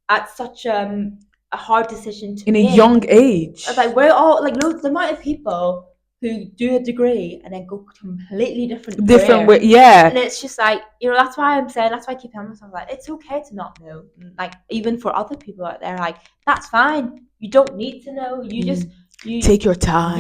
at such a hard decision to make. In a young age. I was like, we're all like the amount of people who do a degree and then go completely different way, yeah. And it's just like, that's why I'm saying, that's why I keep telling myself like it's okay to not know. Like even for other people out there, like that's fine. You don't need to know. You just take your time.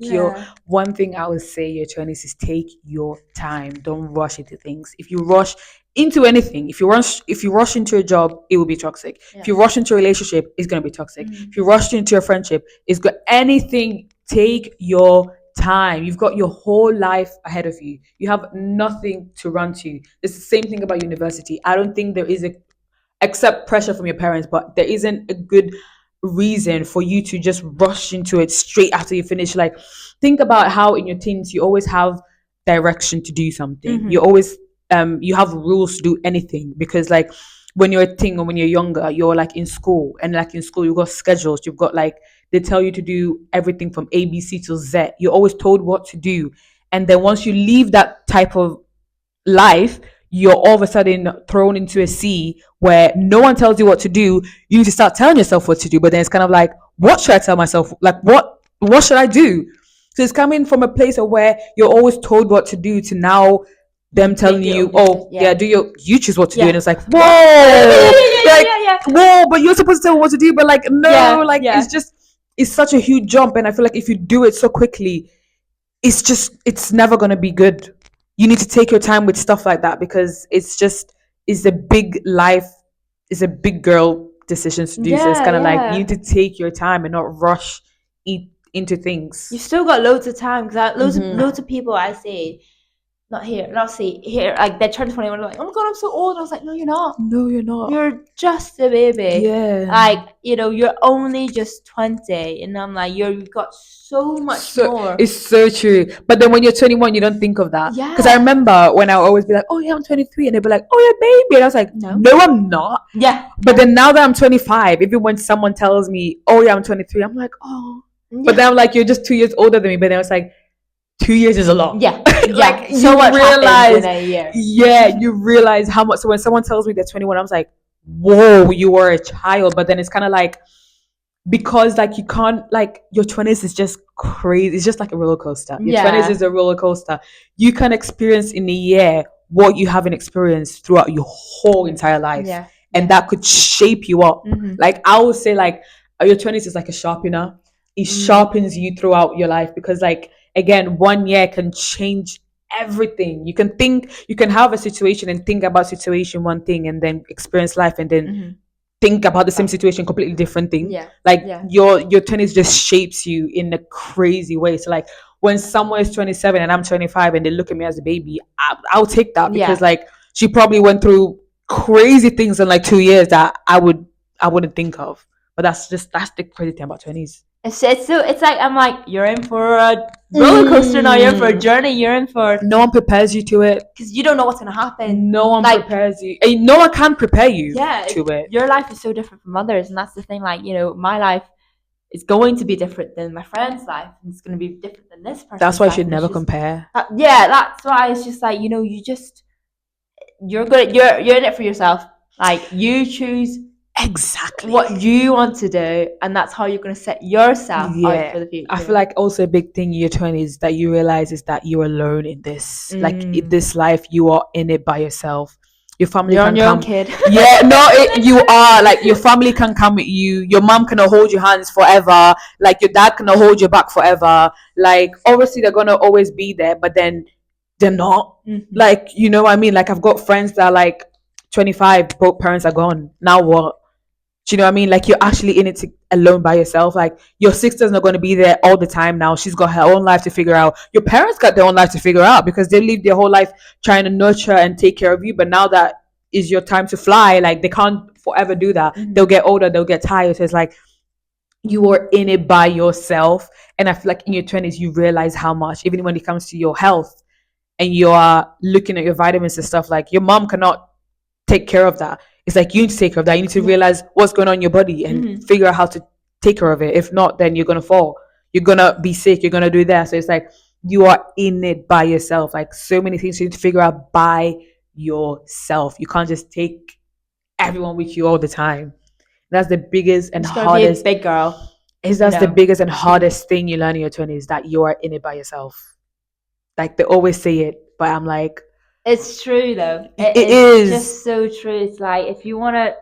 Your one thing I would say your 20s is take your time. Don't rush into things. If you rush into anything, if you rush into a job, it will be toxic. If you rush into a relationship, it's gonna be toxic. If you rush into a friendship, it's got anything. Take your time. You've got your whole life ahead of you. You have nothing to run to. It's the same thing about university. I don't think there is except pressure from your parents, but there isn't a good reason for you to just rush into it straight after you finish. Like, think about how in your teens you always have direction to do something. You always you have rules to do anything, because like when you're a teen or when you're younger, you're like in school, and like in school you've got schedules, you've got like they tell you to do everything from ABC to Z. You're always told what to do. And then once you leave that type of life, you're all of a sudden thrown into a sea where no one tells you what to do. You need to start telling yourself what to do. But then it's kind of like, what should I tell myself? Like, what should I do? So it's coming from a place of where you're always told what to do to now them telling you, oh yeah, do you choose what to do, and it's like, whoa, like whoa, but you're supposed to tell me what to do, but like no, like it's just it's such a huge jump, and I feel like if you do it so quickly, it's never gonna be good. You need to take your time with stuff like that, because it's a big life, it's a big girl decision to do. So it's kind of like you need to take your time and not rush into things. You still got loads of time, because loads of people I see, like they turn 21, like, oh my god, I'm so old. I was like, no, you're not. No, you're not. You're just a baby. Yeah. Like, you're only just 20, and I'm like, you've got so much more. It's so true. But then when you're 21, you don't think of that. Yeah. Because I remember when I would always be like, oh yeah, I'm 23, and they'd be like, oh yeah, baby, and I was like, no, I'm not. Yeah. But then now that I'm 25, even when someone tells me, oh yeah, I'm 23, I'm like, oh. Yeah. But then I'm like, you're just 2 years older than me. But then I was like, 2 years is a lot. Yeah. Like, so you much realize in a year. Yeah, you realize how much. So when someone tells me they're 21, I was like, whoa, you were a child. But then it's kind of like, because like you can't, like, your 20s is just crazy. It's just like a roller coaster. Your 20s is a roller coaster. You can experience in a year what you haven't experienced throughout your whole entire life. Yeah. And that could shape you up. Like, I would say, like, your 20s is like a sharpener. It sharpens you throughout your life, because like, again, 1 year can change everything. You can have a situation and think about situation one thing, and then experience life, and then think about the same situation, completely different thing. Your 20s just shapes you in a crazy way. So like, when someone is 27 and I'm 25 and they look at me as a baby, I'll take that, because like, she probably went through crazy things in like 2 years that I wouldn't think of. But that's the crazy thing about 20s. It's like, I'm like, you're in for a roller coaster now. You're in for a journey. You're in for. No one prepares you to it, because you don't know what's gonna happen. No one prepares you, and no one can prepare you to it. Your life is so different from others, and that's the thing. Like, my life is going to be different than my friend's life, and it's going to be different than this person. That's why you should never compare. That's why it's just like, you're in it for yourself. Like, you choose exactly what you want to do, and that's how you're going to set yourself out for the future. I feel like also a big thing in your 20s that you realize is that you're alone in this. Like, in this life, you are in it by yourself. Your family can come. Kid. Yeah, no, you are. Like, your family can come with you. Your mom cannot hold your hands forever. Like, your dad cannot hold your back forever. Like, obviously they're gonna always be there, but then they're not. Like, you know what I mean? Like, I've got friends that are like 25, both parents are gone. Now what? Do you know what I mean? Like, you're actually in it alone by yourself. Like, your sister's not going to be there all the time now. She's got her own life to figure out. Your parents got their own life to figure out, because they live their whole life trying to nurture and take care of you. But now that is your time to fly. Like, they can't forever do that. They'll get older. They'll get tired. So it's like, you are in it by yourself. And I feel like in your 20s, you realize how much, even when it comes to your health and you are looking at your vitamins and stuff, like, your mom cannot take care of that. It's like, you need to take care of that. You need to realize what's going on in your body and figure out how to take care of it. If not, then you're going to fall. You're going to be sick. You're going to do that. So it's like, you are in it by yourself. Like, so many things you need to figure out by yourself. You can't just take everyone with you all the time. That's the biggest and hardest. Be a big girl. That's the biggest and hardest thing you learn in your 20s, that you are in it by yourself. Like, they always say it, but I'm like, it's true though. It is just so true. It's like, if you want to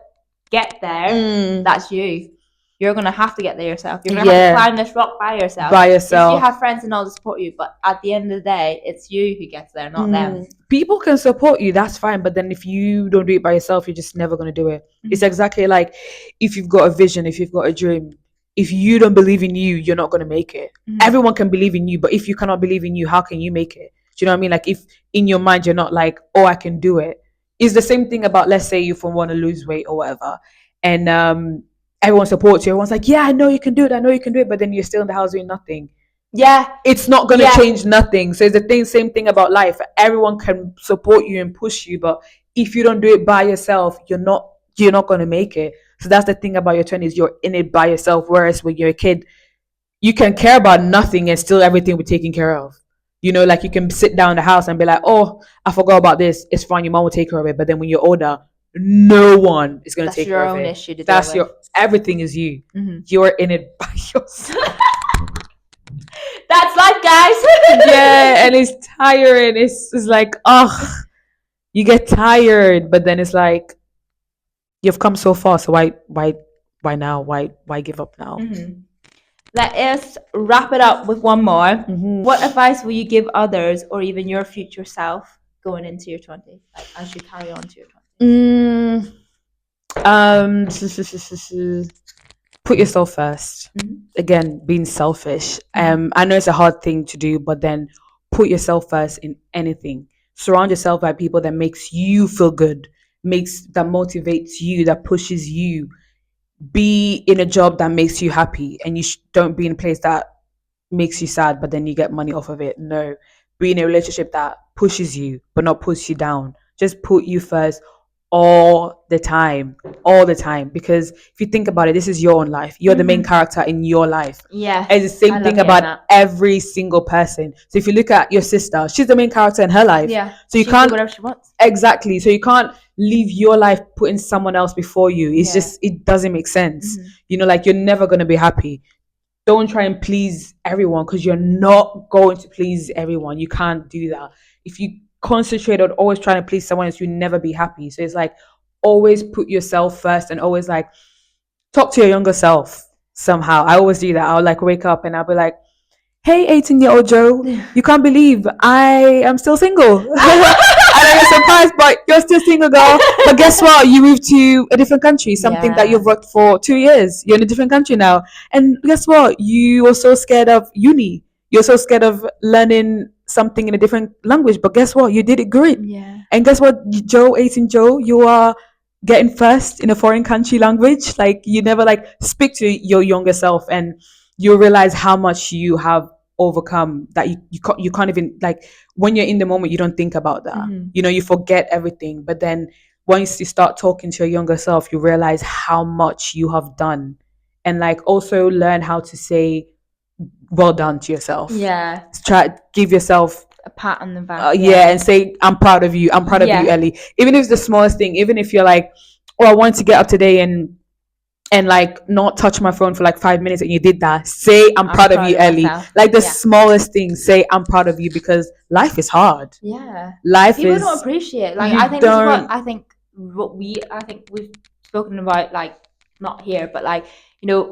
get there, that's you. You're gonna have to get there yourself. You're gonna have to climb this rock by yourself. Yes, you have friends and all to support you, but at the end of the day, it's you who gets there, not them. People can support you, that's fine, but then if you don't do it by yourself, you're just never gonna do it. It's exactly like, if you've got a vision, if you've got a dream, if you don't believe in you, you're not gonna make it. Everyone can believe in you, but if you cannot believe in you, how can you make it? Do you know what I mean? Like, if in your mind you're not like, oh, I can do it. It's the same thing about, let's say you want to lose weight or whatever, and everyone supports you. Everyone's like, yeah, I know you can do it. I know you can do it. But then you're still in the house doing nothing. Yeah. It's not going to change nothing. So it's the same thing about life. Everyone can support you and push you, but if you don't do it by yourself, you're not going to make it. So that's the thing about your 20s. You're in it by yourself. Whereas when you're a kid, you can care about nothing and still everything will be taken care of. Like you can sit down in the house and be like, oh, I forgot about this. It's fine. Your mom will take care of it. But then when you're older, no one is going to take care of it. That's your own issue to deal with. Everything is you. Mm-hmm. You're in it by yourself. That's life, guys. Yeah, and it's tiring. It's like, you get tired, but then it's like, you've come so far. So why now? Why give up now? Mm-hmm. Let us wrap it up with one more. Mm-hmm. What advice will you give others or even your future self going into your 20s, like as you carry on to your 20s? Put yourself first. Mm-hmm. Again, being selfish. I know it's a hard thing to do, but then put yourself first in anything. Surround yourself by people that makes you feel good, that motivates you, that pushes you. Be in a job that makes you happy, and you don't be in a place that makes you sad, but then you get money off of it. No, be in a relationship that pushes you, but not push you down. Just put you first all the time, because if you think about it, this is your own life. You're the main character in your life. Yeah, it's the same thing about every single person. So if you look at your sister, she's the main character in her life. Yeah, so you can't do whatever she wants. Exactly. So you can't live your life putting someone else before you. It's just, it doesn't make sense. Like, you're never going to be happy. Don't try and please everyone, because you're not going to please everyone. You can't do that. If you concentrate on always trying to please someone else, you'll never be happy. So it's like, always put yourself first, and always like talk to your younger self somehow. I always do that. I'll like wake up and I'll be like, hey, 18-year-old Joe, you can't believe I am still single. I know you're surprised, but you're still single, girl. But guess what? You moved to a different country, something that you've worked for 2 years. You're in a different country now. And guess what? You were so scared of uni. You're so scared of learning something in a different language. But guess what? You did it great. Yeah. And guess what, Joe, 18 Joe, you are getting first in a foreign country language. Like, you never like speak to your younger self, and you realize how much you have overcome that you can't even, like, when you're in the moment, you don't think about that. You forget everything. But then once you start talking to your younger self, you realize how much you have done. And like, also learn how to say well done to yourself. Yeah. Try give yourself a pat on the back. And say, I'm proud of you. I'm proud of you, Ellie. Even if it's the smallest thing, even if you're like, oh, I wanted to get up today and like not touch my phone for like 5 minutes, and you did that, say I'm proud of you, Ellie. Like the smallest thing, say I'm proud of you, because life is hard. Yeah, people don't appreciate. Like, I think this is what I think we've spoken about, like, not here, but like,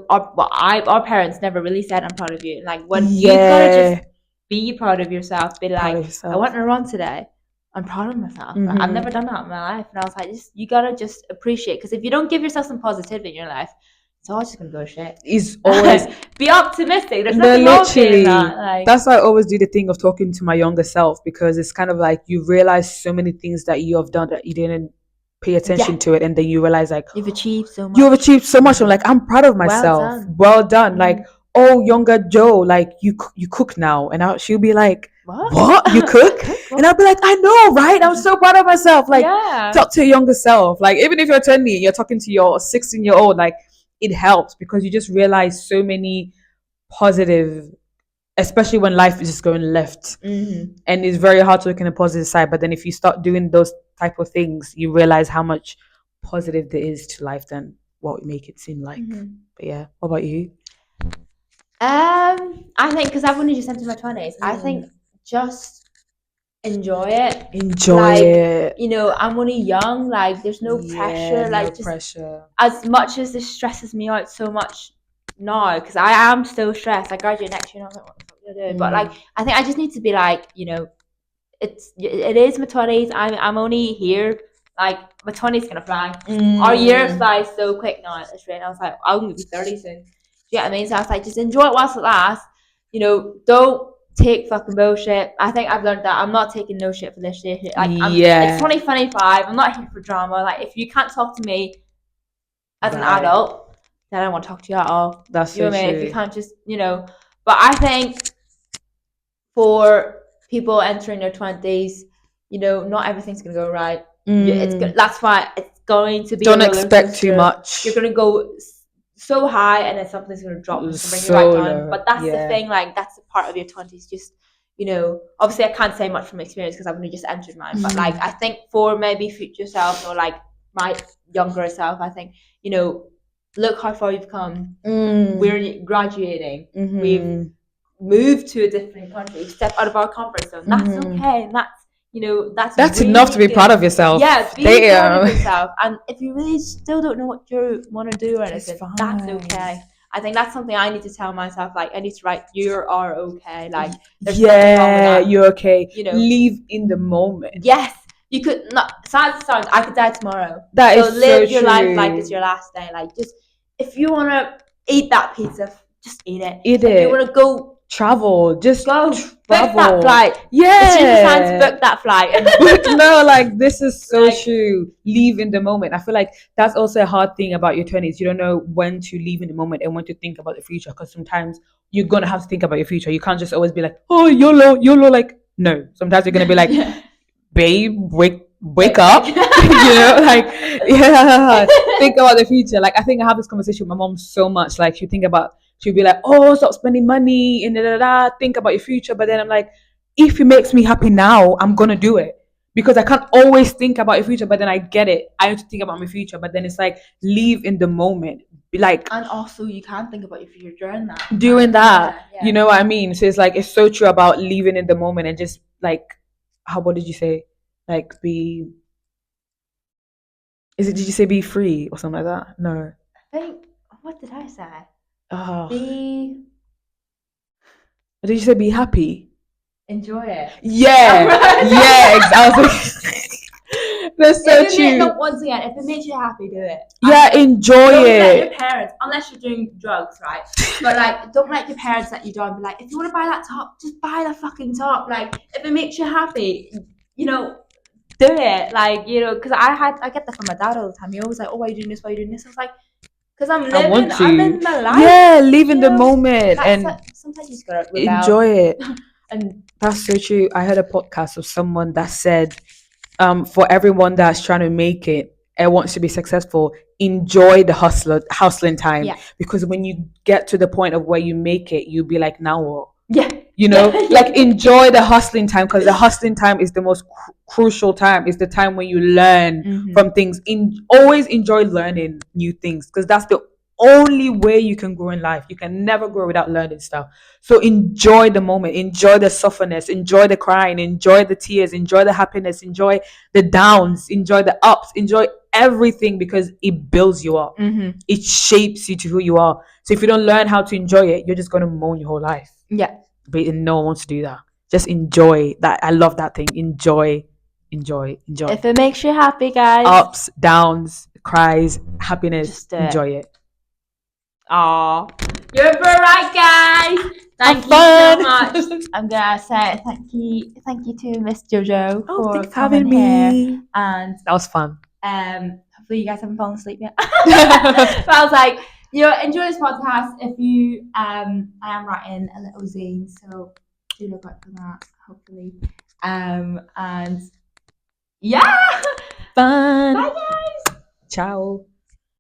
our parents never really said I'm proud of you. Like, when you gotta just be proud of yourself, be like, I went on a run today, I'm proud of myself. I've never done that in my life. And I was like, you gotta just appreciate, because if you don't give yourself some positivity in your life, it's all just gonna go shit. It's always be optimistic. There's nothing wrong with that. Like, that's why I always do the thing of talking to my younger self, because it's kind of like, you realize so many things that you have done that you didn't pay attention to it, and then you realize, like, you've achieved so much. I'm like, I'm proud of myself. Well done. Like, oh, younger Joe, like, you cook now, and she'll be like, what? You cook? And I'll be like, I know, right? I'm so proud of myself. Like, talk to your younger self. Like, even if you're 20, you're talking to your 16-year-old, like, it helps, because you just realize so many positive, especially when life is just going left. And it's very hard to look in the positive side. But then if you start doing those type of things, you realize how much positive there is to life than what we make it seem like. But yeah, what about you? I think, because I've only just entered my 20s, I think just enjoy it. I'm only young. Like, there's no pressure. Like, no pressure. As much as this stresses me out so much now, because I am still stressed. I graduate next year, and I'm like, what the fuck do I do? But like, I think I just need to be like, it is my 20s. I'm only here. Like, my 20s gonna fly. Our year flies so quick now at this rate. I was like, I'm gonna be 30 soon. Do you know what I mean? So I was like, just enjoy it whilst it lasts. Don't take fucking bullshit. I think I've learned that I'm not taking no shit for this shit. Like, it's 2025. I'm not here for drama. Like, if you can't talk to me as an adult, then I don't want to talk to you at all. That's You know so what I mean? If you true. can't just, but I think for people entering their 20s, not everything's gonna go right. That's why it's going to be a Don't roller expect too coaster. much. You're gonna go so high, and then something's gonna drop and it's gonna bring you So right down. low. But that's the Yeah. thing. Like that's the part of your 20s. Just obviously I can't say much from experience because I've only just entered mine. But like I think for maybe future self or like my younger self, I think look how far you've come. We're graduating. We've moved to a different country, step out of our comfort zone. That's okay, and that's really enough to be good. proud of yourself. Yeah, be proud of yourself. And if you really still don't know what you want to do or anything, that's okay. I think that's something I need to tell myself. Like I need to write, "You are okay." Like there's nothing wrong with that. You're okay. Live in the moment. Yes, you could not. Sounds. I could die tomorrow. That so is live so your life like true. it's your last day. Like just if you want to eat that pizza, just eat it. Eat if it. you want to go travel, just go travel. book that flight. Yeah, it's your time to book that flight. No, like this is so true. Live in the moment. I feel like that's also a hard thing about your 20s. You don't know when to live in the moment and when to think about the future, because sometimes you're gonna have to think about your future. You can't just always be like, oh, YOLO, YOLO. Like no, sometimes you're gonna be like, babe, wake up. Like think about the future. Like I think I have this conversation with my mom so much. Like she'll be like, oh, stop spending money and think about your future. But then I'm like, if it makes me happy now, I'm gonna do it. Because I can't always think about your future, but then I get it. I have to think about my future, but then it's like live in the moment. Like, and also you can't think about your future during that. Yeah. You know what I mean? So it's like it's so true about living in the moment and just like what did you say? Like did you say be free or something like that? No. I think what did I say? Did you say be happy? Enjoy it. Yeah. Yeah, exactly. That's so true. Once again, if it makes you happy, do it. Yeah, enjoy don't it. Let your parents, unless you're doing drugs, right? But like, don't let your parents let you down. Be like, if you want to buy that top, just buy the fucking top. Like, if it makes you happy, do it. Like, because I get that from my dad all the time. He always like, oh, why are you doing this? Why are you doing this? I was like, because I'm living. I'm in my life. Yeah, live in the moment and sometimes you just gotta enjoy it. And that's so true. I heard a podcast of someone that said, for everyone that's trying to make it and wants to be successful, enjoy the hustling time. Yeah. Because when you get to the point of where you make it, you'll be like, now what? Yeah. Like enjoy the hustling time, because the hustling time is the most crucial time. It's the time when you learn from things. Always enjoy learning new things, because that's the only way you can grow in life. You can never grow without learning stuff. So enjoy the moment, enjoy the sufferness, enjoy the crying, enjoy the tears, enjoy the happiness, enjoy the downs, enjoy the ups, enjoy everything, because it builds you up. It shapes you to who you are. So if you don't learn how to enjoy it, you're just going to moan your whole life. Yeah. But no one wants to do that. Just enjoy that. I love that thing. Enjoy. If it makes you happy, guys. Ups, downs, cries, happiness. Just enjoy it. Aw. You're right, guys. Thank you so much. I'm gonna say thank you to Miss Jojo for having me. And that was fun. Hopefully you guys haven't fallen asleep yet. But I was like, enjoy this podcast. If you I am writing a little zine, so do look out for that, hopefully. And yeah. Fun. Bye guys. Ciao.